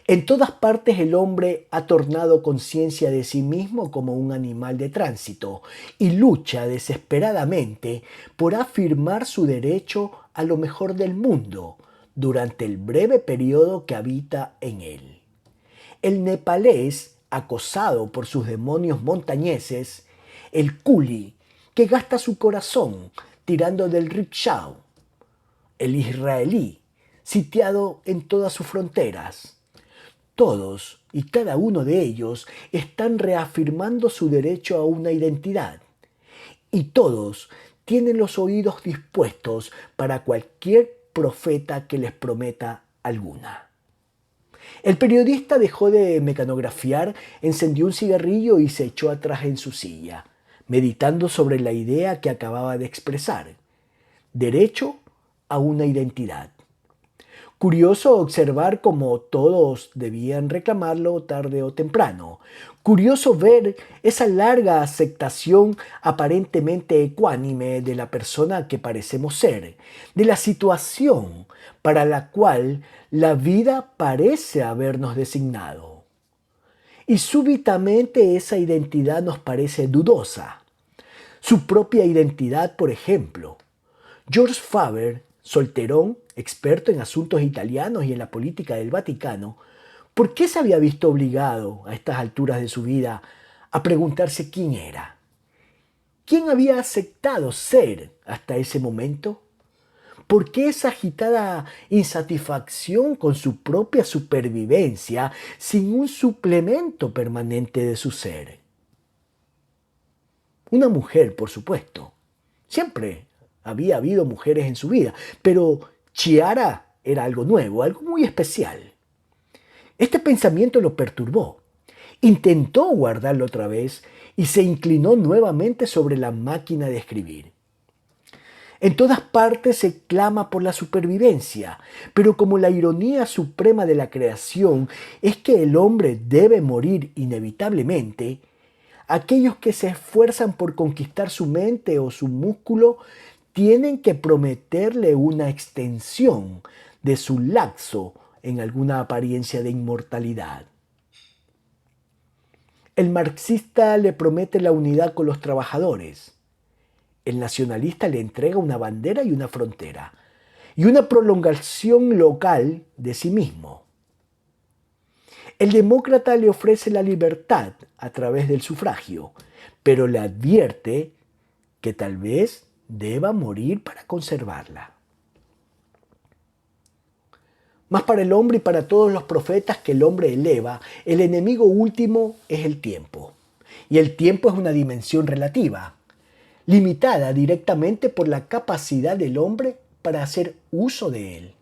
En todas partes el hombre ha tornado conciencia de sí mismo como un animal de tránsito y lucha desesperadamente por afirmar su derecho a lo mejor del mundo durante el breve periodo que habita en él. El nepalés, acosado por sus demonios montañeses, el culi, que gasta su corazón tirando del rickshaw, el israelí, sitiado en todas sus fronteras. Todos y cada uno de ellos están reafirmando su derecho a una identidad. Y todos tienen los oídos dispuestos para cualquier profeta que les prometa alguna. El periodista dejó de mecanografiar, encendió un cigarrillo y se echó atrás en su silla, meditando sobre la idea que acababa de expresar. Derecho a una identidad. Curioso observar cómo todos debían reclamarlo tarde o temprano. Curioso ver esa larga aceptación aparentemente ecuánime de la persona que parecemos ser, de la situación para la cual la vida parece habernos designado. Y súbitamente esa identidad nos parece dudosa. Su propia identidad, por ejemplo. George Faber, solterón, experto en asuntos italianos y en la política del Vaticano, ¿por qué se había visto obligado a estas alturas de su vida a preguntarse quién era? ¿Quién había aceptado ser hasta ese momento? ¿Por qué esa agitada insatisfacción con su propia supervivencia sin un suplemento permanente de su ser? Una mujer, por supuesto. Siempre había habido mujeres en su vida, pero Chiara era algo nuevo, algo muy especial. Este pensamiento lo perturbó. Intentó guardarlo otra vez y se inclinó nuevamente sobre la máquina de escribir. En todas partes se clama por la supervivencia, pero como la ironía suprema de la creación es que el hombre debe morir inevitablemente, aquellos que se esfuerzan por conquistar su mente o su músculo tienen que prometerle una extensión de su lapso en alguna apariencia de inmortalidad. El marxista le promete la unidad con los trabajadores. El nacionalista le entrega una bandera y una frontera, y una prolongación local de sí mismo. El demócrata le ofrece la libertad a través del sufragio, pero le advierte que tal vez deba morir para conservarla. Mas para el hombre y para todos los profetas que el hombre eleva, el enemigo último es el tiempo. Y el tiempo es una dimensión relativa, limitada directamente por la capacidad del hombre para hacer uso de él.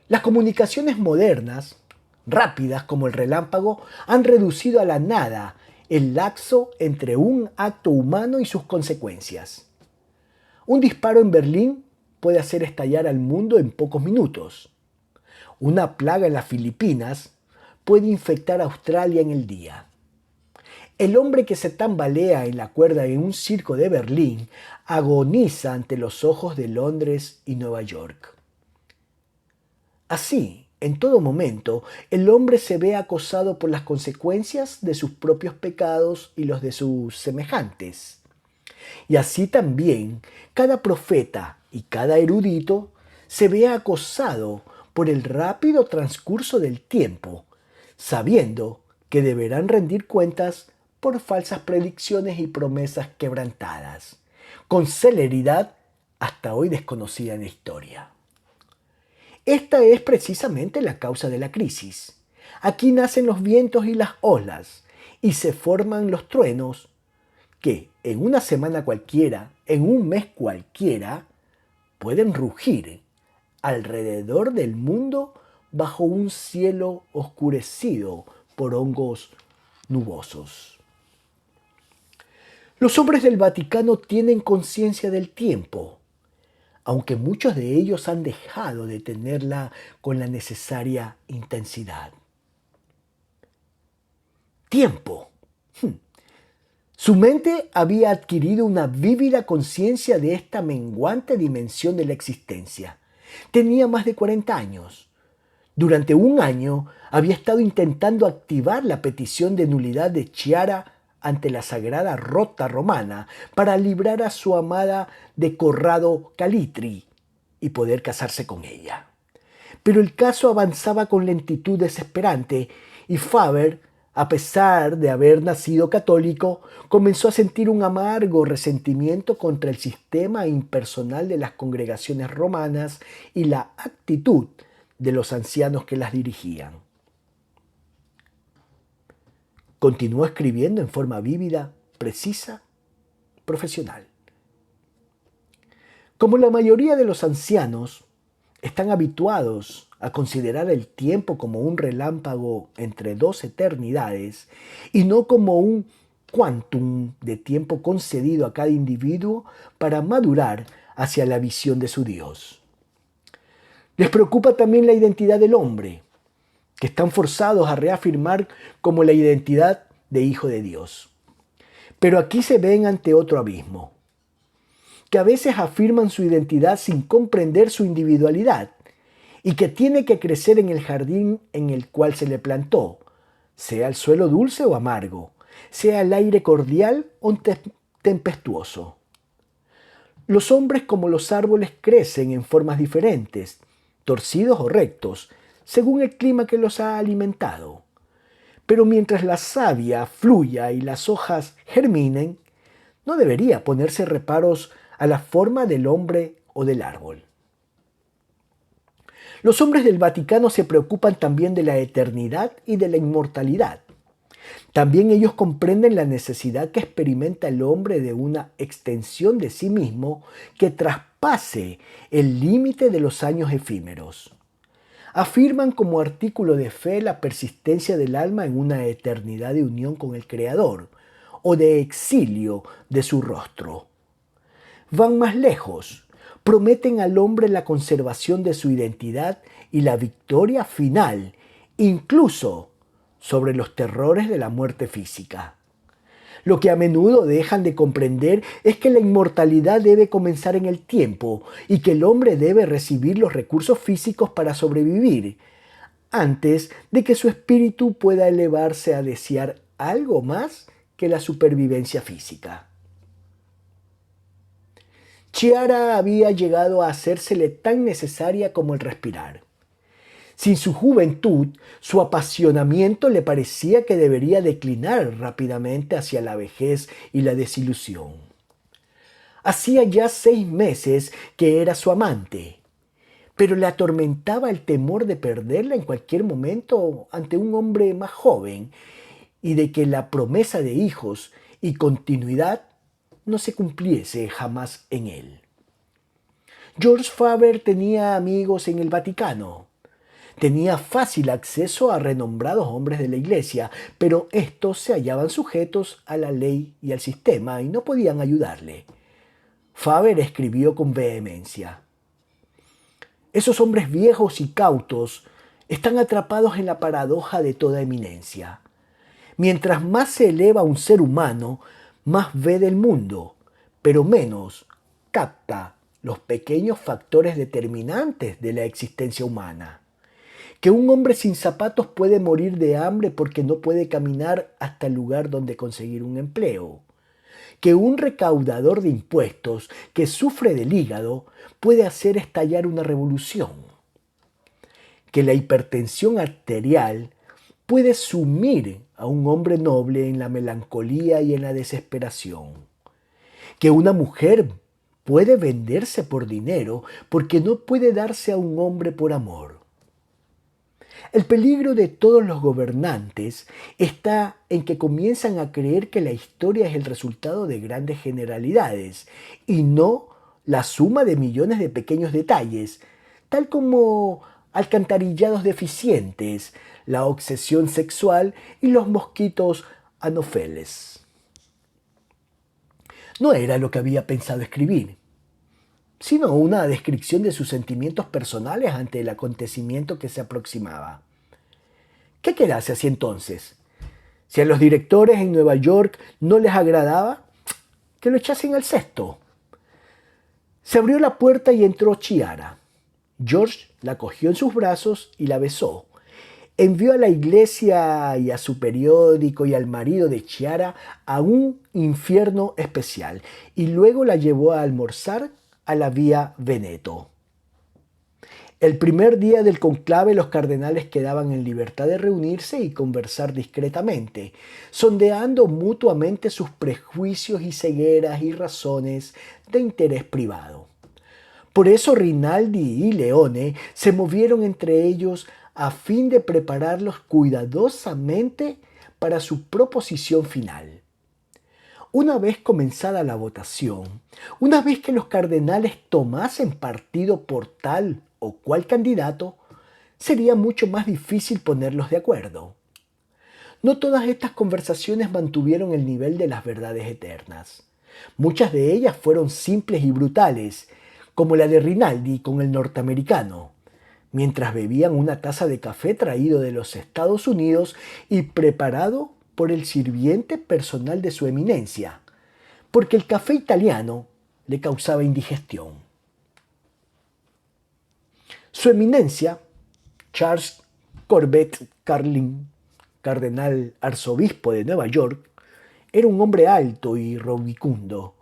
Las comunicaciones modernas, rápidas como el relámpago, han reducido a la nada el lapso entre un acto humano y sus consecuencias. Un disparo en Berlín puede hacer estallar al mundo en pocos minutos. Una plaga en las Filipinas puede infectar a Australia en el día. El hombre que se tambalea en la cuerda en un circo de Berlín agoniza ante los ojos de Londres y Nueva York. Así, en todo momento, el hombre se ve acosado por las consecuencias de sus propios pecados y los de sus semejantes. Y así también, cada profeta y cada erudito se ve acosado por el rápido transcurso del tiempo, sabiendo que deberán rendir cuentas por falsas predicciones y promesas quebrantadas, con celeridad hasta hoy desconocida en la historia. Esta es precisamente la causa de la crisis. Aquí nacen los vientos y las olas, y se forman los truenos que en una semana cualquiera, en un mes cualquiera, pueden rugir alrededor del mundo bajo un cielo oscurecido por hongos nubosos. Los hombres del Vaticano tienen conciencia del tiempo, aunque muchos de ellos han dejado de tenerla con la necesaria intensidad. Tiempo. Su mente había adquirido una vívida conciencia de esta menguante dimensión de la existencia. Tenía más de 40 años. Durante un año había estado intentando activar la petición de nulidad de Chiara ante la sagrada rota romana para librar a su amada de Corrado Calitri y poder casarse con ella. Pero el caso avanzaba con lentitud desesperante y Faber, a pesar de haber nacido católico, comenzó a sentir un amargo resentimiento contra el sistema impersonal de las congregaciones romanas y la actitud de los ancianos que las dirigían. Continuó escribiendo en forma vívida, precisa, profesional. Como la mayoría de los ancianos están habituados a considerar el tiempo como un relámpago entre dos eternidades y no como un quantum de tiempo concedido a cada individuo para madurar hacia la visión de su Dios. Les preocupa también la identidad del hombre, que están forzados a reafirmar como la identidad de hijo de Dios. Pero aquí se ven ante otro abismo, que a veces afirman su identidad sin comprender su individualidad y que tiene que crecer en el jardín en el cual se le plantó, sea el suelo dulce o amargo, sea el aire cordial o tempestuoso. Los hombres como los árboles crecen en formas diferentes, torcidos o rectos, según el clima que los ha alimentado. Pero mientras la savia fluya y las hojas germinen, no debería ponerse reparos a la forma del hombre o del árbol. Los hombres del Vaticano se preocupan también de la eternidad y de la inmortalidad. También ellos comprenden la necesidad que experimenta el hombre de una extensión de sí mismo que traspase el límite de los años efímeros. Afirman como artículo de fe la persistencia del alma en una eternidad de unión con el Creador o de exilio de su rostro. Van más lejos. Prometen al hombre la conservación de su identidad y la victoria final, incluso sobre los terrores de la muerte física. Lo que a menudo dejan de comprender es que la inmortalidad debe comenzar en el tiempo y que el hombre debe recibir los recursos físicos para sobrevivir, antes de que su espíritu pueda elevarse a desear algo más que la supervivencia física. Chiara había llegado a hacérsele tan necesaria como el respirar. Sin su juventud, su apasionamiento le parecía que debería declinar rápidamente hacia la vejez y la desilusión. Hacía ya 6 meses que era su amante, pero le atormentaba el temor de perderla en cualquier momento ante un hombre más joven y de que la promesa de hijos y continuidad no se cumpliese jamás en él. George Faber tenía amigos en el Vaticano. Tenía fácil acceso a renombrados hombres de la Iglesia, pero estos se hallaban sujetos a la ley y al sistema y no podían ayudarle. Faber escribió con vehemencia: esos hombres viejos y cautos están atrapados en la paradoja de toda eminencia. Mientras más se eleva un ser humano, más ve del mundo, pero menos capta los pequeños factores determinantes de la existencia humana. Que un hombre sin zapatos puede morir de hambre porque no puede caminar hasta el lugar donde conseguir un empleo. Que un recaudador de impuestos que sufre del hígado puede hacer estallar una revolución. Que la hipertensión arterial puede sumir a un hombre noble en la melancolía y en la desesperación. Que una mujer puede venderse por dinero porque no puede darse a un hombre por amor. El peligro de todos los gobernantes está en que comienzan a creer que la historia es el resultado de grandes generalidades y no la suma de millones de pequeños detalles, tal como alcantarillados deficientes, la obsesión sexual y los mosquitos anófeles. No era lo que había pensado escribir, sino una descripción de sus sentimientos personales ante el acontecimiento que se aproximaba. ¿Qué quedase así entonces? Si a los directores en Nueva York no les agradaba, que lo echasen al cesto. Se abrió la puerta y entró Chiara. George la cogió en sus brazos y la besó. Envió a la iglesia y a su periódico y al marido de Chiara a un infierno especial y luego la llevó a almorzar a la Vía Veneto. El primer día del conclave los cardenales quedaban en libertad de reunirse y conversar discretamente, sondeando mutuamente sus prejuicios y cegueras y razones de interés privado. Por eso Rinaldi y Leone se movieron entre ellos a fin de prepararlos cuidadosamente para su proposición final. Una vez comenzada la votación, una vez que los cardenales tomasen partido por tal o cual candidato, sería mucho más difícil ponerlos de acuerdo. No todas estas conversaciones mantuvieron el nivel de las verdades eternas. Muchas de ellas fueron simples y brutales, como la de Rinaldi con el norteamericano, mientras bebían una taza de café traído de los Estados Unidos y preparado por el sirviente personal de su eminencia, porque el café italiano le causaba indigestión. Su eminencia, Charles Corbett Carlin, cardenal arzobispo de Nueva York, era un hombre alto y rubicundo,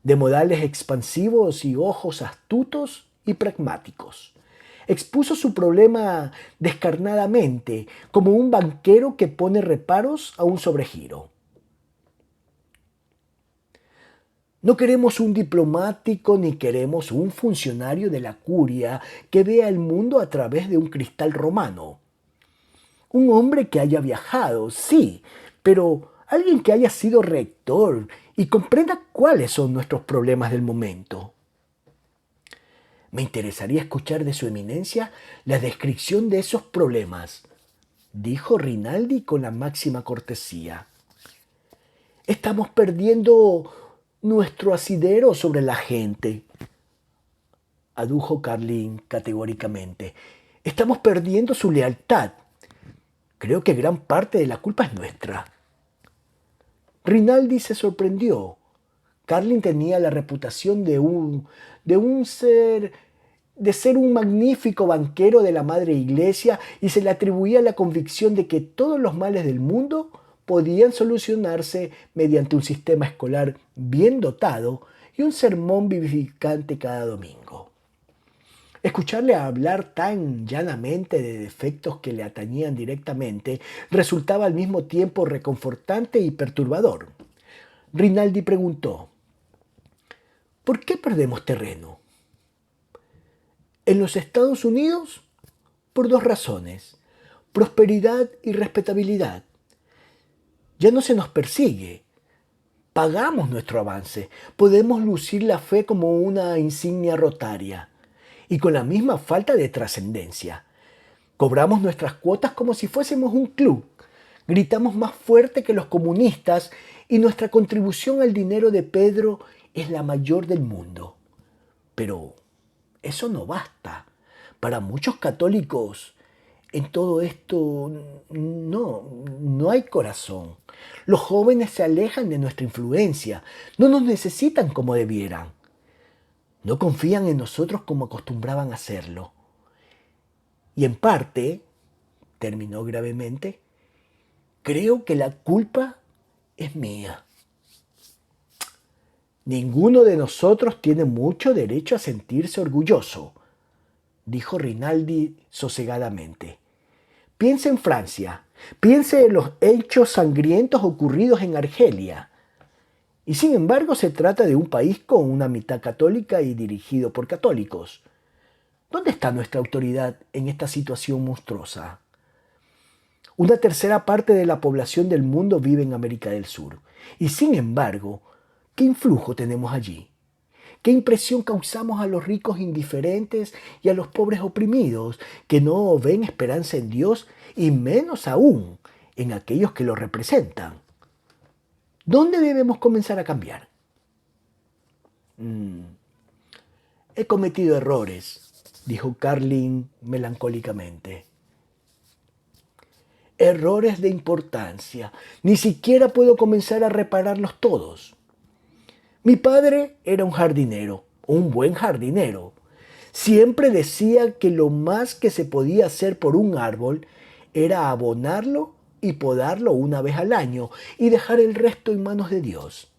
de modales expansivos y ojos astutos y pragmáticos. Expuso su problema descarnadamente, como un banquero que pone reparos a un sobregiro. No queremos un diplomático ni queremos un funcionario de la curia que vea el mundo a través de un cristal romano. Un hombre que haya viajado, sí, pero alguien que haya sido rector y comprenda cuáles son nuestros problemas del momento. Me interesaría escuchar de su eminencia la descripción de esos problemas, dijo Rinaldi con la máxima cortesía. Estamos perdiendo nuestro asidero sobre la gente, adujo Carlin categóricamente. Estamos perdiendo su lealtad. Creo que gran parte de la culpa es nuestra. Rinaldi se sorprendió. Carlin tenía la reputación de ser un magnífico banquero de la Madre Iglesia y se le atribuía la convicción de que todos los males del mundo podían solucionarse mediante un sistema escolar bien dotado y un sermón vivificante cada domingo. Escucharle hablar tan llanamente de defectos que le atañían directamente resultaba al mismo tiempo reconfortante y perturbador. Rinaldi preguntó: ¿por qué perdemos terreno? En los Estados Unidos, por dos razones: prosperidad y respetabilidad. Ya no se nos persigue. Pagamos nuestro avance. Podemos lucir la fe como una insignia rotaria y con la misma falta de trascendencia. Cobramos nuestras cuotas como si fuésemos un club. Gritamos más fuerte que los comunistas y nuestra contribución al dinero de Pedro es la mayor del mundo. Pero eso no basta. Para muchos católicos, en todo esto no hay corazón. Los jóvenes se alejan de nuestra influencia, no nos necesitan como debieran. No confían en nosotros como acostumbraban a hacerlo. Y en parte, terminó gravemente, creo que la culpa es mía. Ninguno de nosotros tiene mucho derecho a sentirse orgulloso, dijo Rinaldi sosegadamente. Piense en Francia, piense en los hechos sangrientos ocurridos en Argelia. Y sin embargo se trata de un país con una mitad católica y dirigido por católicos. ¿Dónde está nuestra autoridad en esta situación monstruosa? Una tercera parte de la población del mundo vive en América del Sur. Y sin embargo, ¿qué influjo tenemos allí? ¿Qué impresión causamos a los ricos indiferentes y a los pobres oprimidos, que no ven esperanza en Dios y menos aún en aquellos que lo representan? ¿Dónde debemos comenzar a cambiar? He cometido errores, dijo Carlin melancólicamente. Errores de importancia. Ni siquiera puedo comenzar a repararlos todos. Mi padre era un jardinero, un buen jardinero. Siempre decía que lo más que se podía hacer por un árbol era abonarlo y podarlo una vez al año y dejar el resto en manos de Dios.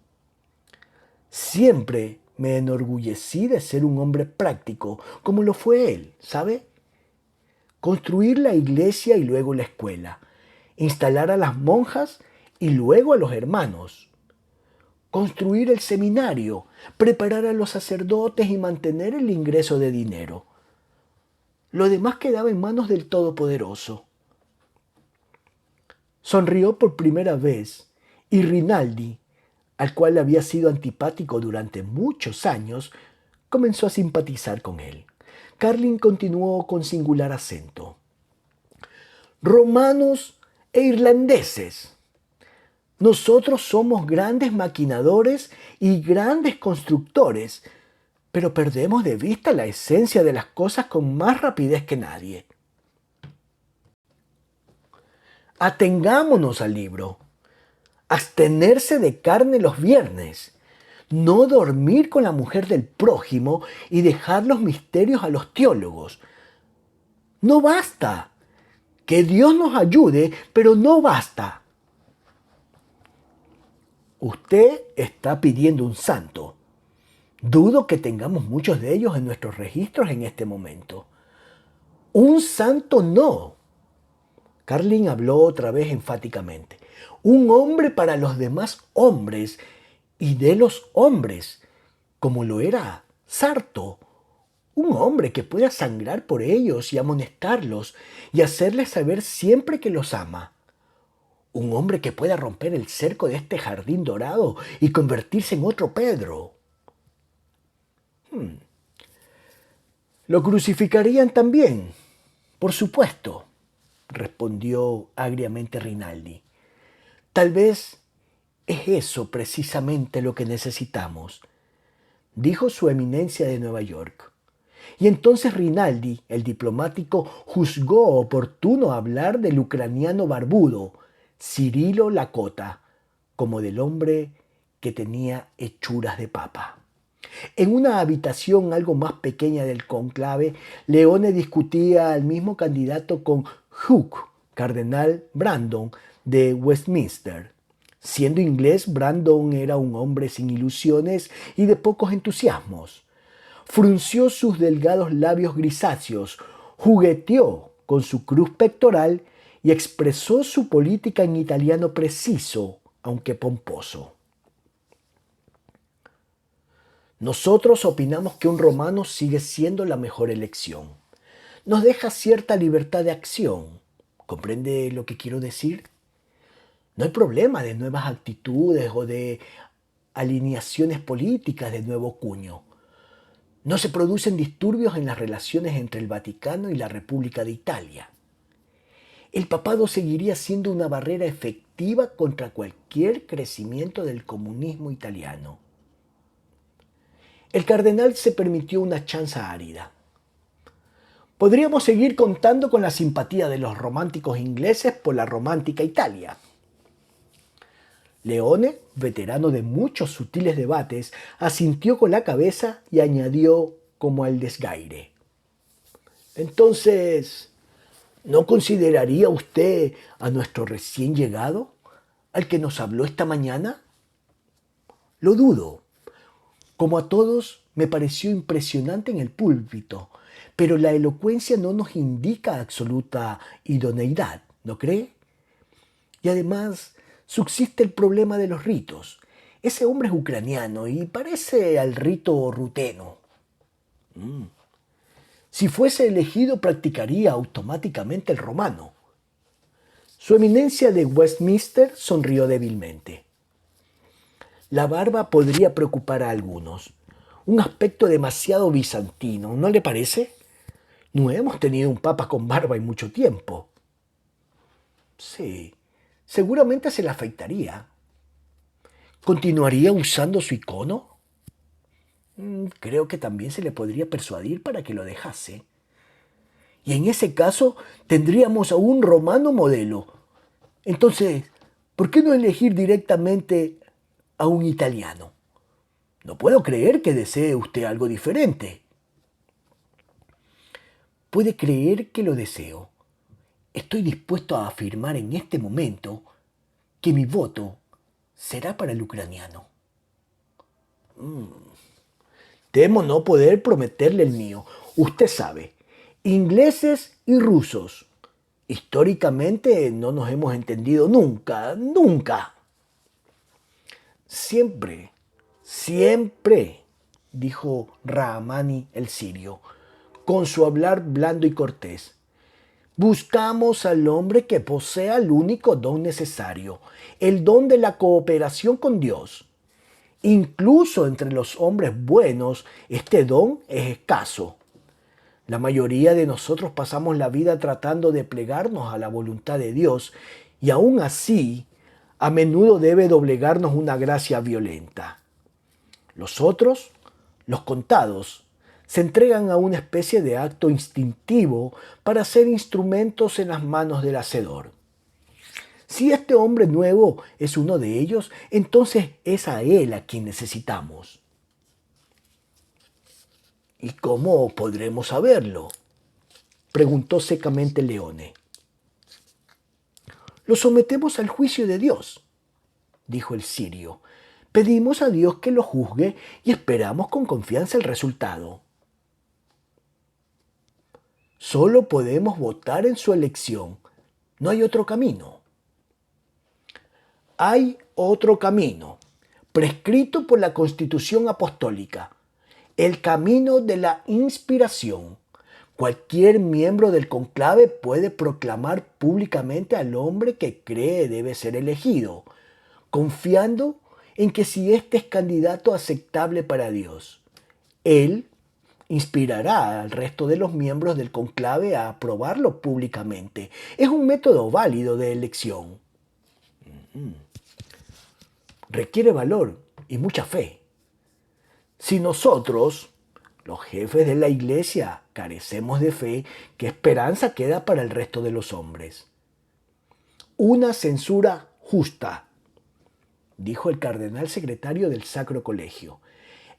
Siempre me enorgullecí de ser un hombre práctico, como lo fue él, ¿sabe? Construir la iglesia y luego la escuela, instalar a las monjas y luego a los hermanos, construir el seminario, preparar a los sacerdotes y mantener el ingreso de dinero. Lo demás quedaba en manos del Todopoderoso. Sonrió por primera vez y Rinaldi, al cual había sido antipático durante muchos años, comenzó a simpatizar con él. Carlin continuó con singular acento. Romanos e irlandeses. Nosotros somos grandes maquinadores y grandes constructores, pero perdemos de vista la esencia de las cosas con más rapidez que nadie. Atengámonos al libro. Abstenerse de carne los viernes. No dormir con la mujer del prójimo y dejar los misterios a los teólogos. No basta. Que Dios nos ayude, pero no basta. Usted está pidiendo un santo. Dudo que tengamos muchos de ellos en nuestros registros en este momento. Un santo no. Carlin habló otra vez enfáticamente. Un hombre para los demás hombres y de los hombres, como lo era Sarto. Un hombre que pueda sangrar por ellos y amonestarlos y hacerles saber siempre que los ama. Un hombre que pueda romper el cerco de este jardín dorado y convertirse en otro Pedro. ¿Lo crucificarían también? Por supuesto, respondió agriamente Rinaldi. Tal vez es eso precisamente lo que necesitamos, dijo su eminencia de Nueva York. Y entonces Rinaldi, el diplomático, juzgó oportuno hablar del ucraniano barbudo, Cirilo Lakota, como del hombre que tenía hechuras de papa. En una habitación algo más pequeña del conclave, Leone discutía al mismo candidato con Hugh, cardenal Brandon de Westminster. Siendo inglés, Brandon era un hombre sin ilusiones y de pocos entusiasmos. Frunció sus delgados labios grisáceos, jugueteó con su cruz pectoral y expresó su política en italiano preciso, aunque pomposo. Nosotros opinamos que un romano sigue siendo la mejor elección. Nos deja cierta libertad de acción. ¿Comprende lo que quiero decir? No hay problema de nuevas actitudes o de alineaciones políticas de nuevo cuño. No se producen disturbios en las relaciones entre el Vaticano y la República de Italia. El papado seguiría siendo una barrera efectiva contra cualquier crecimiento del comunismo italiano. El cardenal se permitió una chanza árida. Podríamos seguir contando con la simpatía de los románticos ingleses por la romántica Italia. Leone, veterano de muchos sutiles debates, asintió con la cabeza y añadió como al desgaire. Entonces, ¿no consideraría usted a nuestro recién llegado, al que nos habló esta mañana? Lo dudo. Como a todos, me pareció impresionante en el púlpito, pero la elocuencia no nos indica absoluta idoneidad, ¿no cree? Y además, subsiste el problema de los ritos. Ese hombre es ucraniano y parece al rito ruteno. Si fuese elegido, practicaría automáticamente el romano. Su eminencia de Westminster sonrió débilmente. La barba podría preocupar a algunos. un aspecto demasiado bizantino, ¿no le parece? No hemos tenido un papa con barba en mucho tiempo. Sí, seguramente se la afeitaría. ¿Continuaría usando su icono? Creo que también se le podría persuadir para que lo dejase. Y en ese caso tendríamos a un romano modelo. Entonces, ¿por qué no elegir directamente a un italiano? No puedo creer que desee usted algo diferente. Puede creer que lo deseo. Estoy dispuesto a afirmar en este momento que mi voto será para el ucraniano. Temo no poder prometerle el mío. Usted sabe, ingleses y rusos. Históricamente no nos hemos entendido nunca, nunca. Siempre, siempre, dijo Rahmani el sirio, con su hablar blando y cortés. Buscamos al hombre que posea el único don necesario, el don de la cooperación con Dios. Incluso entre los hombres buenos, este don es escaso. La mayoría de nosotros pasamos la vida tratando de plegarnos a la voluntad de Dios y aún así, a menudo debe doblegarnos una gracia violenta. Los otros, los contados, se entregan a una especie de acto instintivo para ser instrumentos en las manos del Hacedor. Si este hombre nuevo es uno de ellos, entonces es a él a quien necesitamos. ¿Y cómo podremos saberlo?, preguntó secamente Leone. Lo sometemos al juicio de Dios, dijo el sirio. Pedimos a Dios que lo juzgue y esperamos con confianza el resultado. Solo podemos votar en su elección. No hay otro camino. Hay otro camino, prescrito por la Constitución Apostólica, el camino de la inspiración. Cualquier miembro del conclave puede proclamar públicamente al hombre que cree debe ser elegido, confiando en que si éste es candidato aceptable para Dios, él inspirará al resto de los miembros del conclave a aprobarlo públicamente. Es un método válido de elección. Requiere valor y mucha fe. Si nosotros, los jefes de la iglesia, carecemos de fe, ¿qué esperanza queda para el resto de los hombres? Una censura justa, dijo el cardenal secretario del Sacro Colegio.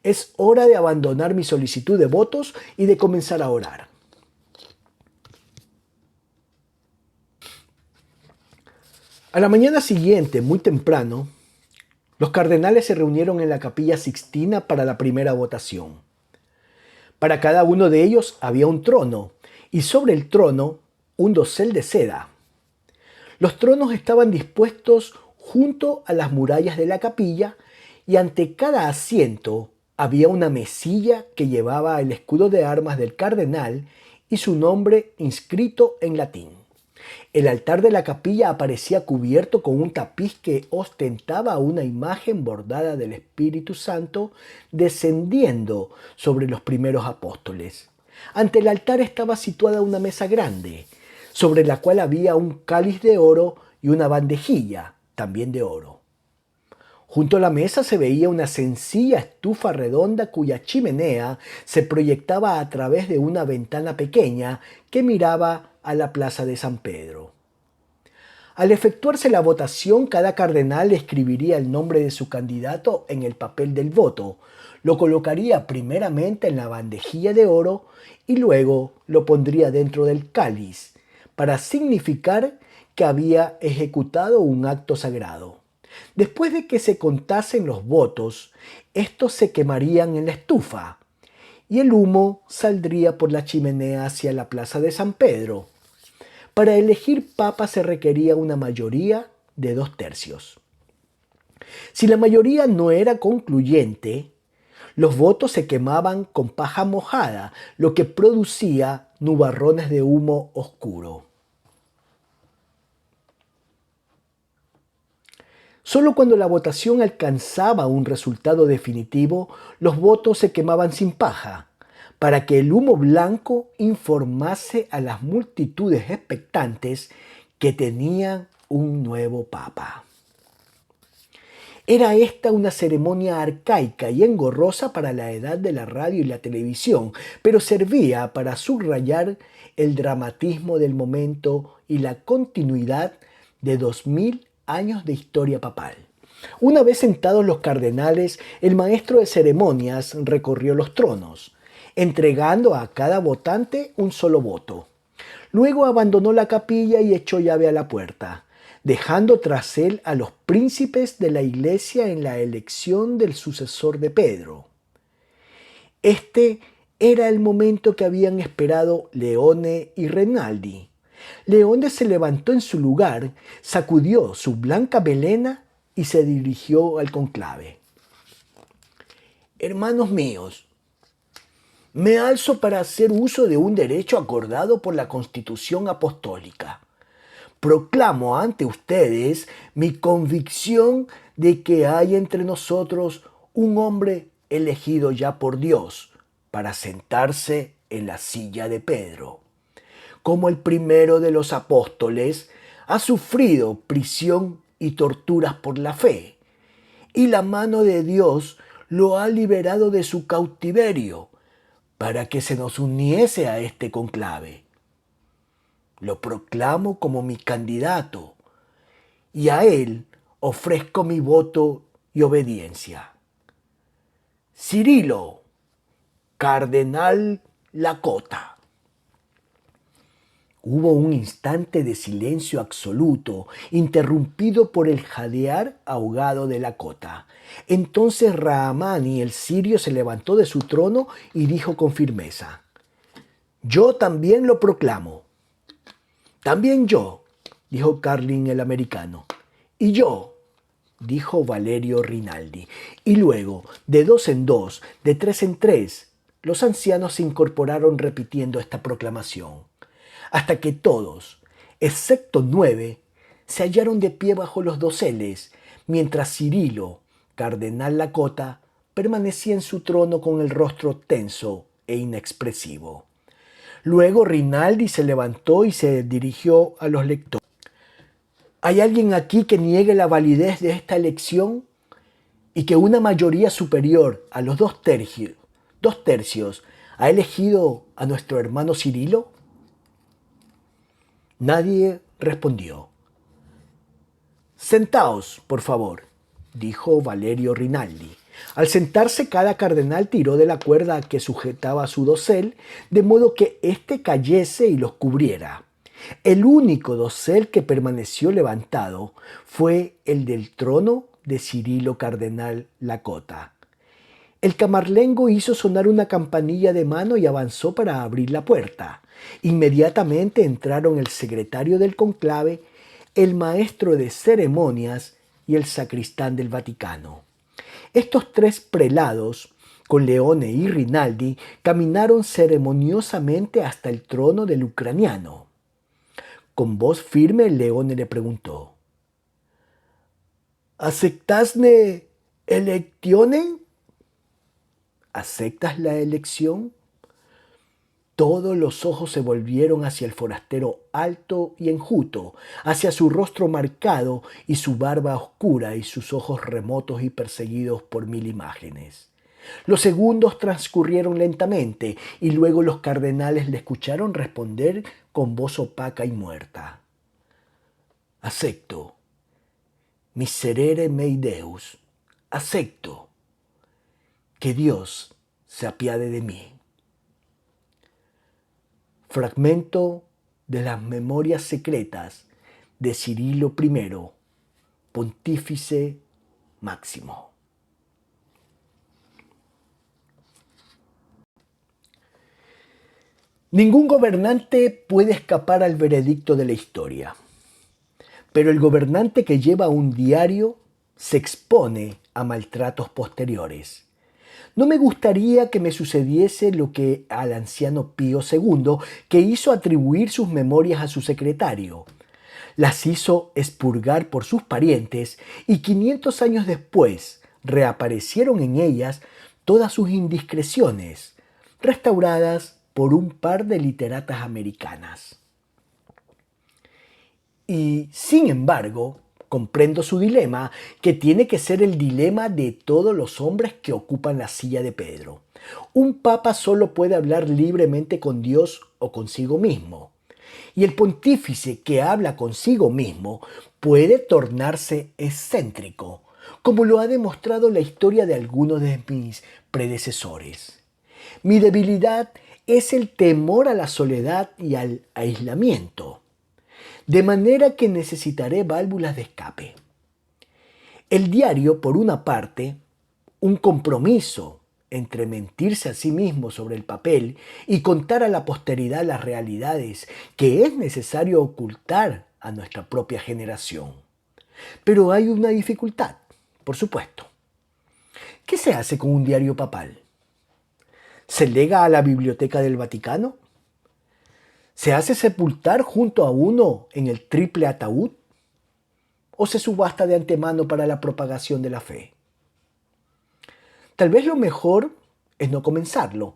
Es hora de abandonar mi solicitud de votos y de comenzar a orar. A la mañana siguiente, muy temprano, los cardenales se reunieron en la Capilla Sixtina para la primera votación. Para cada uno de ellos había un trono, y sobre el trono un dosel de seda. Los tronos estaban dispuestos junto a las murallas de la capilla, y ante cada asiento había una mesilla que llevaba el escudo de armas del cardenal y su nombre inscrito en latín. El altar de la capilla aparecía cubierto con un tapiz que ostentaba una imagen bordada del Espíritu Santo descendiendo sobre los primeros apóstoles. Ante el altar estaba situada una mesa grande, sobre la cual había un cáliz de oro y una bandejilla, también de oro. Junto a la mesa se veía una sencilla estufa redonda cuya chimenea se proyectaba a través de una ventana pequeña que miraba a la plaza de San Pedro. Al efectuarse la votación, cada cardenal escribiría el nombre de su candidato en el papel del voto, lo colocaría primeramente en la bandejilla de oro y luego lo pondría dentro del cáliz, para significar que había ejecutado un acto sagrado. Después de que se contasen los votos, estos se quemarían en la estufa y el humo saldría por la chimenea hacia la plaza de San Pedro. Para elegir papa se requería una mayoría de 2/3. Si la mayoría no era concluyente, los votos se quemaban con paja mojada, lo que producía nubarrones de humo oscuro. Solo cuando la votación alcanzaba un resultado definitivo, los votos se quemaban sin paja, para que el humo blanco informase a las multitudes expectantes que tenían un nuevo papa. Era esta una ceremonia arcaica y engorrosa para la edad de la radio y la televisión, pero servía para subrayar el dramatismo del momento y la continuidad de 2000 años de historia papal. Una vez sentados los cardenales, el maestro de ceremonias recorrió los tronos, entregando a cada votante un solo voto. Luego abandonó la capilla y echó llave a la puerta, dejando tras él a los príncipes de la Iglesia en la elección del sucesor de Pedro. Este era el momento que habían esperado Leone y Rinaldi. Leone se levantó en su lugar, sacudió su blanca melena y se dirigió al conclave. Hermanos míos, me alzo para hacer uso de un derecho acordado por la Constitución Apostólica. Proclamo ante ustedes mi convicción de que hay entre nosotros un hombre elegido ya por Dios para sentarse en la silla de Pedro. Como el primero de los apóstoles, ha sufrido prisión y torturas por la fe, y la mano de Dios lo ha liberado de su cautiverio para que se nos uniese a este conclave. Lo proclamo como mi candidato y a él ofrezco mi voto y obediencia. Cirilo, cardenal Lakota. Hubo un instante de silencio absoluto, interrumpido por el jadear ahogado de Lakota. Entonces Rahmani, el sirio, se levantó de su trono y dijo con firmeza: «Yo también lo proclamo». «También yo», dijo Carlin el americano. «Y yo», dijo Valerio Rinaldi. Y luego, de dos en dos, de tres en tres, los ancianos se incorporaron repitiendo esta proclamación, hasta que todos, excepto 9, se hallaron de pie bajo los doseles, mientras Cirilo, cardenal Lakota, permanecía en su trono con el rostro tenso e inexpresivo. Luego Rinaldi se levantó y se dirigió a los lectores. ¿Hay alguien aquí que niegue la validez de esta elección y que una mayoría superior a los dos tercios ha elegido a nuestro hermano Cirilo? Nadie respondió. «Sentaos, por favor», dijo Valerio Rinaldi. Al sentarse, cada cardenal tiró de la cuerda que sujetaba su dosel, de modo que éste cayese y los cubriera. El único dosel que permaneció levantado fue el del trono de Cirilo cardenal Lakota. El camarlengo hizo sonar una campanilla de mano y avanzó para abrir la puerta. Inmediatamente entraron el secretario del conclave, el maestro de ceremonias y el sacristán del Vaticano. Estos tres prelados, con Leone y Rinaldi, caminaron ceremoniosamente hasta el trono del ucraniano. Con voz firme, Leone le preguntó: «¿Aceptasne electionem?» ¿Aceptas la elección? Todos los ojos se volvieron hacia el forastero alto y enjuto, hacia su rostro marcado y su barba oscura y sus ojos remotos y perseguidos por 1000 imágenes. Los segundos transcurrieron lentamente y luego los cardenales le escucharon responder con voz opaca y muerta: «Acepto. Miserere mei Deus. Acepto. Que Dios se apiade de mí». Fragmento de las Memorias Secretas de Cirilo I, Pontífice Máximo. Ningún gobernante puede escapar al veredicto de la historia, pero el gobernante que lleva un diario se expone a maltratos posteriores. No me gustaría que me sucediese lo que al anciano Pío II, que hizo atribuir sus memorias a su secretario. las hizo expurgar por sus parientes y 500 años después reaparecieron en ellas todas sus indiscreciones, restauradas por un par de literatas americanas. Y, sin embargo, comprendo su dilema, que tiene que ser el dilema de todos los hombres que ocupan la silla de Pedro. Un papa solo puede hablar libremente con Dios o consigo mismo. Y el pontífice que habla consigo mismo puede tornarse excéntrico, como lo ha demostrado la historia de algunos de mis predecesores. Mi debilidad es el temor a la soledad y al aislamiento, de manera que necesitaré válvulas de escape. El diario, por una parte, un compromiso entre mentirse a sí mismo sobre el papel y contar a la posteridad las realidades que es necesario ocultar a nuestra propia generación. Pero hay una dificultad, por supuesto. ¿Qué se hace con un diario papal? ¿Se lega a la Biblioteca del Vaticano? ¿Se hace sepultar junto a uno en el triple ataúd? ¿O se subasta de antemano para la propagación de la fe? Tal vez lo mejor es no comenzarlo,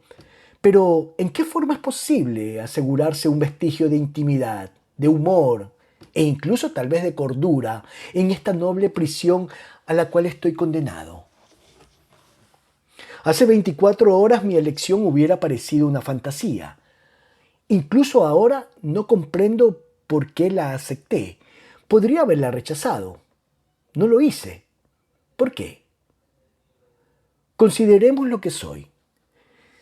pero ¿en qué forma es posible asegurarse un vestigio de intimidad, de humor e incluso tal vez de cordura en esta noble prisión a la cual estoy condenado? Hace 24 horas mi elección hubiera parecido una fantasía. Incluso ahora no comprendo por qué la acepté. Podría haberla rechazado. No lo hice. ¿Por qué? Consideremos lo que soy.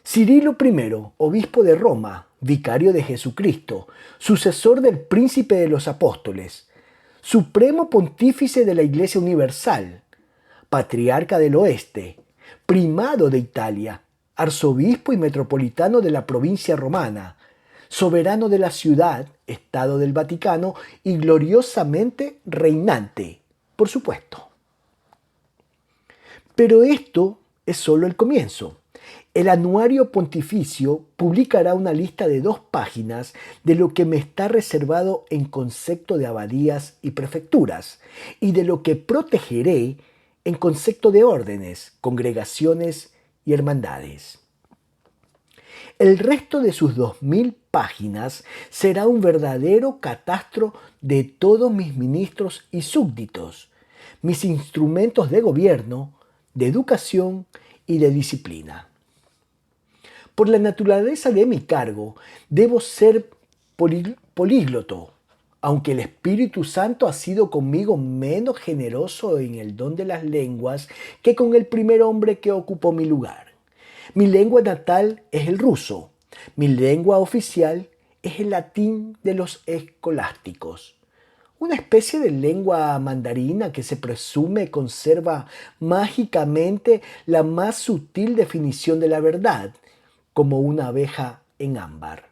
Cirilo I, obispo de Roma, vicario de Jesucristo, sucesor del príncipe de los apóstoles, supremo pontífice de la Iglesia Universal, patriarca del Oeste, primado de Italia, arzobispo y metropolitano de la provincia romana, soberano de la ciudad, Estado del Vaticano y gloriosamente reinante, por supuesto. Pero esto es solo el comienzo. El anuario pontificio publicará una lista de 2 páginas de lo que me está reservado en concepto de abadías y prefecturas y de lo que protegeré en concepto de órdenes, congregaciones y hermandades. El resto de sus 2000 páginas será un verdadero catastro de todos mis ministros y súbditos, mis instrumentos de gobierno, de educación y de disciplina. Por la naturaleza de mi cargo, debo ser polígloto, aunque el Espíritu Santo ha sido conmigo menos generoso en el don de las lenguas que con el primer hombre que ocupó mi lugar. Mi lengua natal es el ruso. Mi lengua oficial es el latín de los escolásticos. Una especie de lengua mandarina que se presume conserva mágicamente la más sutil definición de la verdad, como una abeja en ámbar.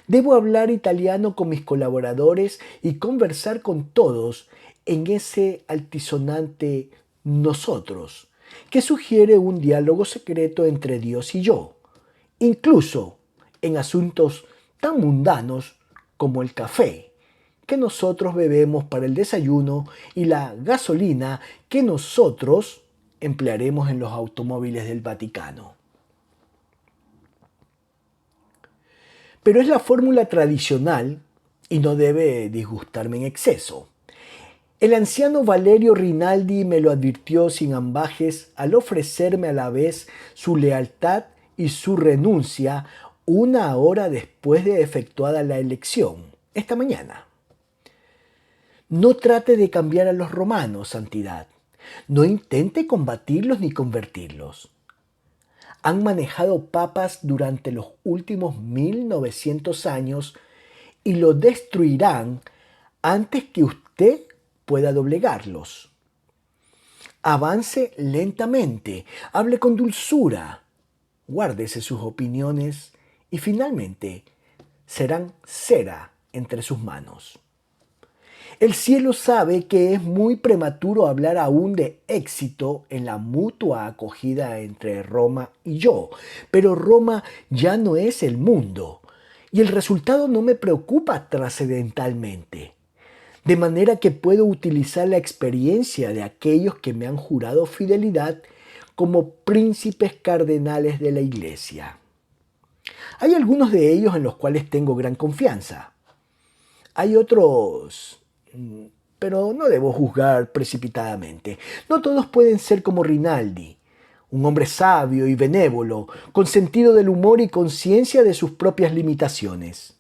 Debo hablar italiano con mis colaboradores y conversar con todos en ese altisonante nosotros, que sugiere un diálogo secreto entre Dios y yo, incluso en asuntos tan mundanos como el café que nosotros bebemos para el desayuno y la gasolina que nosotros emplearemos en los automóviles del Vaticano. Pero es la fórmula tradicional y no debe disgustarme en exceso. El anciano Valerio Rinaldi me lo advirtió sin ambages al ofrecerme a la vez su lealtad y su renuncia 1 hora después de efectuada la elección, esta mañana. No trate de cambiar a los romanos, santidad. No intente combatirlos ni convertirlos. Han manejado papas durante los últimos 1900 años y lo destruirán antes que usted pueda doblegarlos. Avance lentamente, hable con dulzura, guárdese sus opiniones y finalmente serán cera entre sus manos. El cielo sabe que es muy prematuro hablar aún de éxito en la mutua acogida entre Roma y yo, pero Roma ya no es el mundo y el resultado no me preocupa trascendentalmente. de manera que puedo utilizar la experiencia de aquellos que me han jurado fidelidad como príncipes cardenales de la Iglesia. Hay algunos de ellos en los cuales tengo gran confianza. Hay otros, pero no debo juzgar precipitadamente. No todos pueden ser como Rinaldi, un hombre sabio y benévolo, con sentido del humor y conciencia de sus propias limitaciones.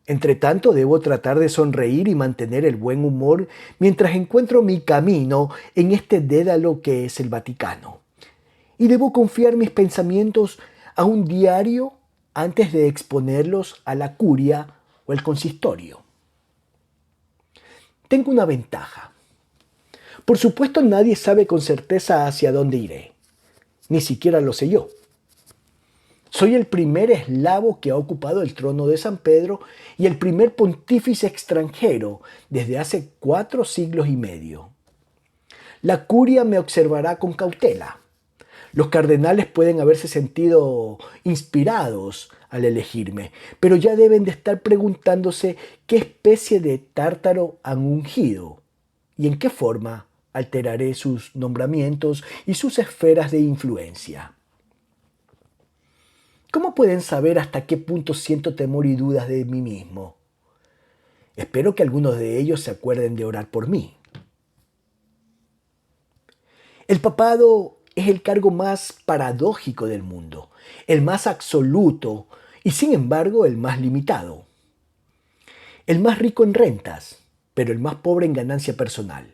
Entretanto, debo tratar de sonreír y mantener el buen humor mientras encuentro mi camino en este dédalo que es el Vaticano. Y debo confiar mis pensamientos a un diario antes de exponerlos a la curia o el consistorio. Tengo una ventaja. Por supuesto, nadie sabe con certeza hacia dónde iré. Ni siquiera lo sé yo. Soy el primer eslavo que ha ocupado el trono de San Pedro y el primer pontífice extranjero desde hace 4 siglos y medio. La curia me observará con cautela. Los cardenales pueden haberse sentido inspirados al elegirme, pero ya deben de estar preguntándose qué especie de tártaro han ungido y en qué forma alteraré sus nombramientos y sus esferas de influencia. ¿Cómo pueden saber hasta qué punto siento temor y dudas de mí mismo? Espero que algunos de ellos se acuerden de orar por mí. El papado es el cargo más paradójico del mundo, el más absoluto y sin embargo el más limitado. El más rico en rentas, pero el más pobre en ganancia personal.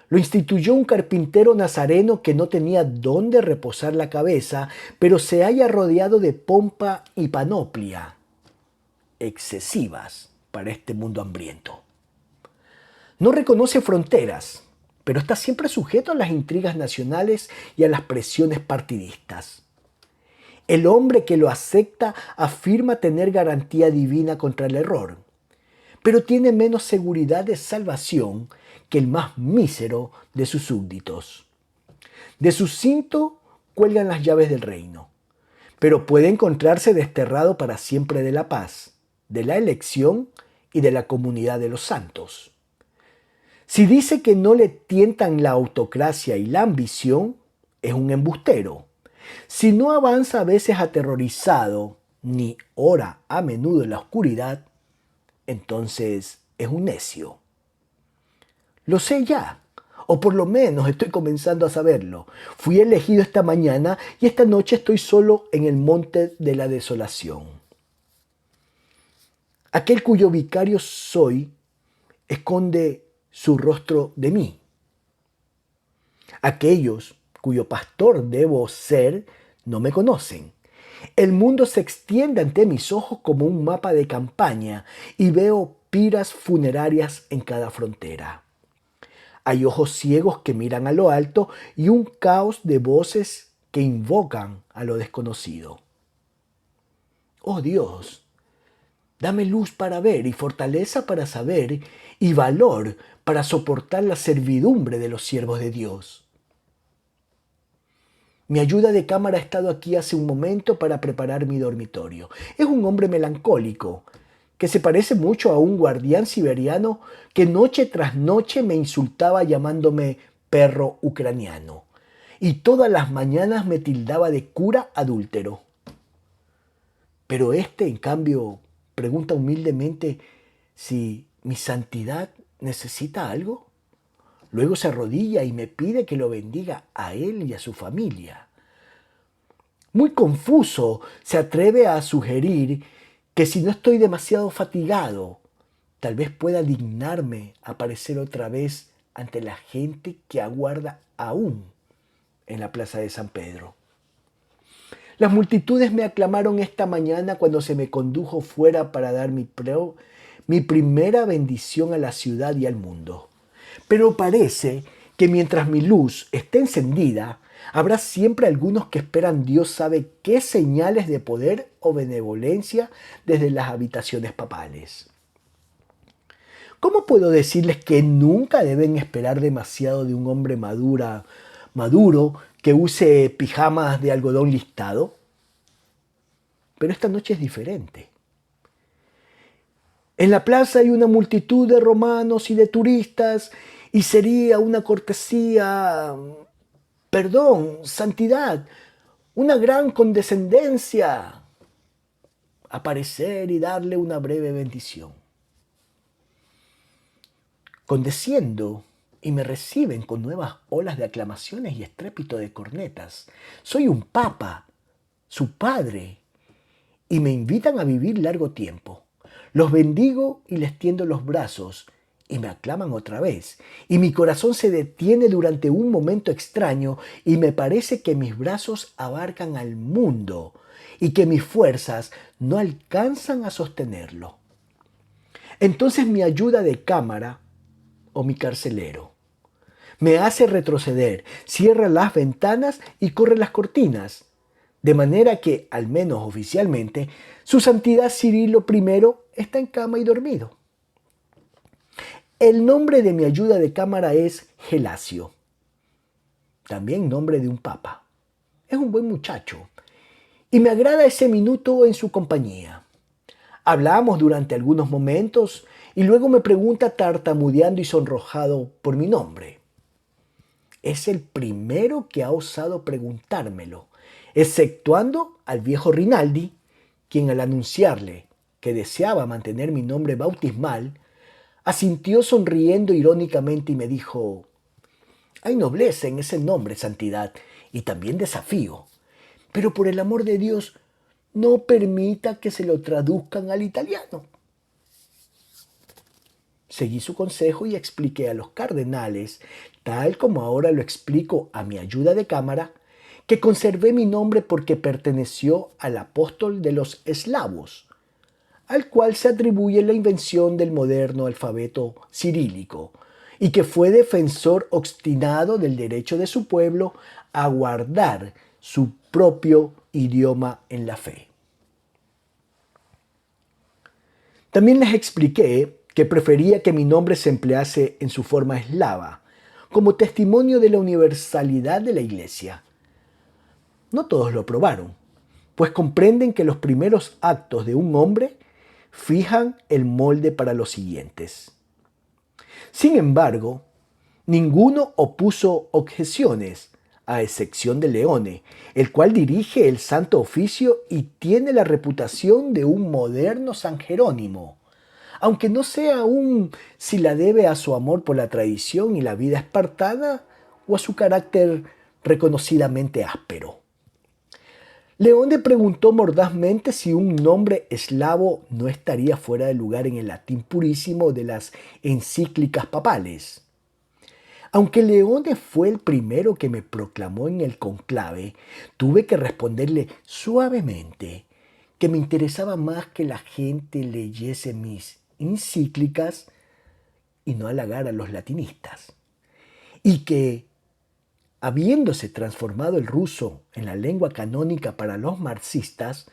Lo instituyó un carpintero nazareno que no tenía dónde reposar la cabeza, pero se halla rodeado de pompa y panoplia, excesivas para este mundo hambriento. No reconoce fronteras, pero está siempre sujeto a las intrigas nacionales y a las presiones partidistas. El hombre que lo acepta afirma tener garantía divina contra el error, pero tiene menos seguridad de salvación que el más mísero de sus súbditos. De su cinto cuelgan las llaves del reino, pero puede encontrarse desterrado para siempre de la paz, de la elección y de la comunidad de los santos. Si dice que no le tientan la autocracia y la ambición, es un embustero. Si no avanza a veces aterrorizado, ni ora a menudo en la oscuridad, entonces es un necio. Lo sé ya, o por lo menos estoy comenzando a saberlo. Fui elegido esta mañana y esta noche estoy solo en el monte de la desolación. Aquel cuyo vicario soy esconde su rostro de mí. Aquellos cuyo pastor debo ser no me conocen. El mundo se extiende ante mis ojos como un mapa de campaña y veo piras funerarias en cada frontera. Hay ojos ciegos que miran a lo alto y un caos de voces que invocan a lo desconocido. Oh Dios, dame luz para ver y fortaleza para saber y valor para soportar la servidumbre de los siervos de Dios. Mi ayuda de cámara ha estado aquí hace un momento para preparar mi dormitorio. Es un hombre melancólico, que se parece mucho a un guardián siberiano que noche tras noche me insultaba llamándome perro ucraniano y todas las mañanas me tildaba de cura adúltero. Pero este, en cambio, pregunta humildemente si mi santidad necesita algo. Luego se arrodilla y me pide que lo bendiga a él y a su familia. Muy confuso, se atreve a sugerir que si no estoy demasiado fatigado, tal vez pueda dignarme aparecer otra vez ante la gente que aguarda aún en la plaza de San Pedro. Las multitudes me aclamaron esta mañana cuando se me condujo fuera para dar mi primera bendición a la ciudad y al mundo. Pero parece que mientras mi luz esté encendida, habrá siempre algunos que esperan Dios sabe qué señales de poder o benevolencia desde las habitaciones papales. ¿Cómo puedo decirles que nunca deben esperar demasiado de un hombre maduro que use pijamas de algodón listado? Pero esta noche es diferente. En la plaza hay una multitud de romanos y de turistas y sería una cortesía, perdón, santidad, una gran condescendencia aparecer y darle una breve bendición. Condesciendo y me reciben con nuevas olas de aclamaciones y estrépito de cornetas. Soy un papa, su padre, y me invitan a vivir largo tiempo. Los bendigo y les tiendo los brazos y me aclaman otra vez. Y mi corazón se detiene durante un momento extraño y me parece que mis brazos abarcan al mundo y que mis fuerzas no alcanzan a sostenerlo. Entonces mi ayuda de cámara o mi carcelero me hace retroceder, cierra las ventanas y corre las cortinas, de manera que, al menos oficialmente, su santidad Cirilo I está en cama y dormido. El nombre de mi ayuda de cámara es Gelasio, también nombre de un papa. Es un buen muchacho y me agrada ese minuto en su compañía. Hablamos durante algunos momentos y luego me pregunta tartamudeando y sonrojado por mi nombre. Es el primero que ha osado preguntármelo, exceptuando al viejo Rinaldi, quien al anunciarle que deseaba mantener mi nombre bautismal, asintió sonriendo irónicamente y me dijo: hay nobleza en ese nombre, santidad, y también desafío, pero por el amor de Dios, no permita que se lo traduzcan al italiano. Seguí su consejo y expliqué a los cardenales, tal como ahora lo explico a mi ayuda de cámara, que conservé mi nombre porque perteneció al apóstol de los eslavos, al cual se atribuye la invención del moderno alfabeto cirílico, y que fue defensor obstinado del derecho de su pueblo a guardar su propio idioma en la fe. También les expliqué que prefería que mi nombre se emplease en su forma eslava, como testimonio de la universalidad de la Iglesia. No todos lo aprobaron, pues comprenden que los primeros actos de un hombre fijan el molde para los siguientes. Sin embargo, ninguno opuso objeciones, a excepción de Leone, el cual dirige el Santo Oficio y tiene la reputación de un moderno San Jerónimo, aunque no sé aún si la debe a su amor por la tradición y la vida espartana o a su carácter reconocidamente áspero. Leone preguntó mordazmente si un nombre eslavo no estaría fuera de lugar en el latín purísimo de las encíclicas papales. Aunque Leone fue el primero que me proclamó en el conclave, tuve que responderle suavemente que me interesaba más que la gente leyese mis encíclicas y no halagar a los latinistas, y que, habiéndose transformado el ruso en la lengua canónica para los marxistas,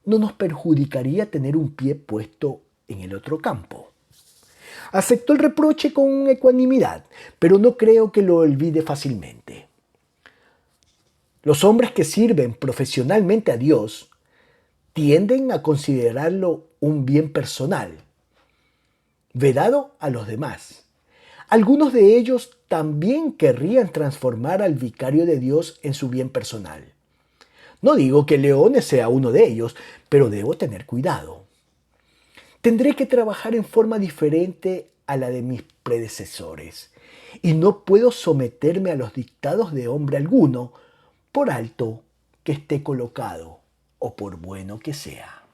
no nos perjudicaría tener un pie puesto en el otro campo. Aceptó el reproche con ecuanimidad, pero no creo que lo olvide fácilmente. Los hombres que sirven profesionalmente a Dios tienden a considerarlo un bien personal, vedado a los demás. Algunos de ellos también querrían transformar al vicario de Dios en su bien personal. No digo que Leone sea uno de ellos, pero debo tener cuidado. Tendré que trabajar en forma diferente a la de mis predecesores, y no puedo someterme a los dictados de hombre alguno, por alto que esté colocado o por bueno que sea.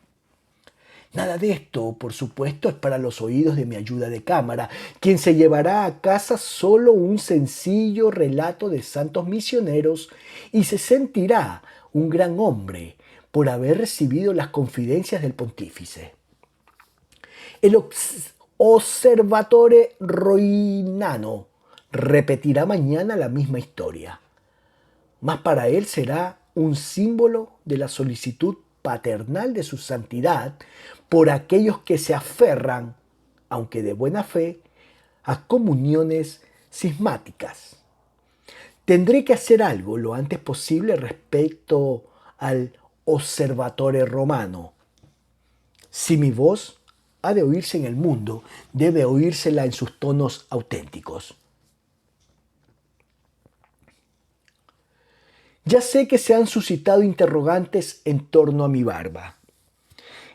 Nada de esto, por supuesto, es para los oídos de mi ayuda de cámara, quien se llevará a casa solo un sencillo relato de santos misioneros y se sentirá un gran hombre por haber recibido las confidencias del pontífice. El Osservatore Roinano repetirá mañana la misma historia, mas para él será un símbolo de la solicitud paternal de su santidad por aquellos que se aferran, aunque de buena fe, a comuniones cismáticas. Tendré que hacer algo lo antes posible respecto al Osservatore Romano. Si mi voz ha de oírse en el mundo, debe oírsela en sus tonos auténticos. Ya sé que se han suscitado interrogantes en torno a mi barba.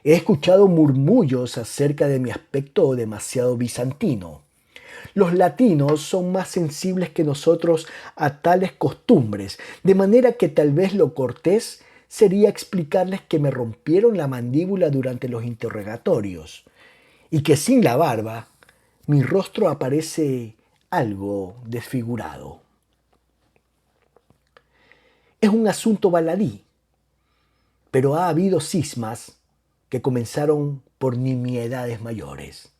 He escuchado murmullos acerca de mi aspecto demasiado bizantino. Los latinos son más sensibles que nosotros a tales costumbres, de manera que tal vez lo cortés sería explicarles que me rompieron la mandíbula durante los interrogatorios y que sin la barba mi rostro aparece algo desfigurado. Es un asunto baladí, pero ha habido cismas que comenzaron por nimiedades mayores.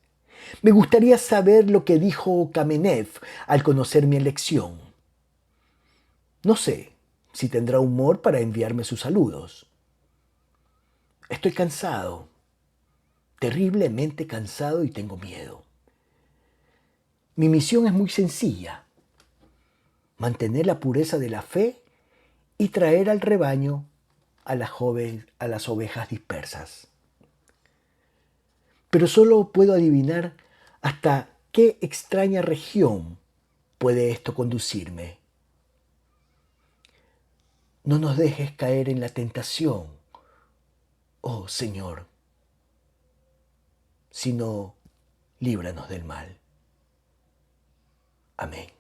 Me gustaría saber lo que dijo Kamenev al conocer mi elección. No sé si tendrá humor para enviarme sus saludos. Estoy cansado, terriblemente cansado y tengo miedo. Mi misión es muy sencilla: mantener la pureza de la fe y traer al rebaño a las ovejas dispersas. Pero solo puedo adivinar hasta qué extraña región puede esto conducirme. No nos dejes caer en la tentación, oh Señor, sino líbranos del mal. Amén.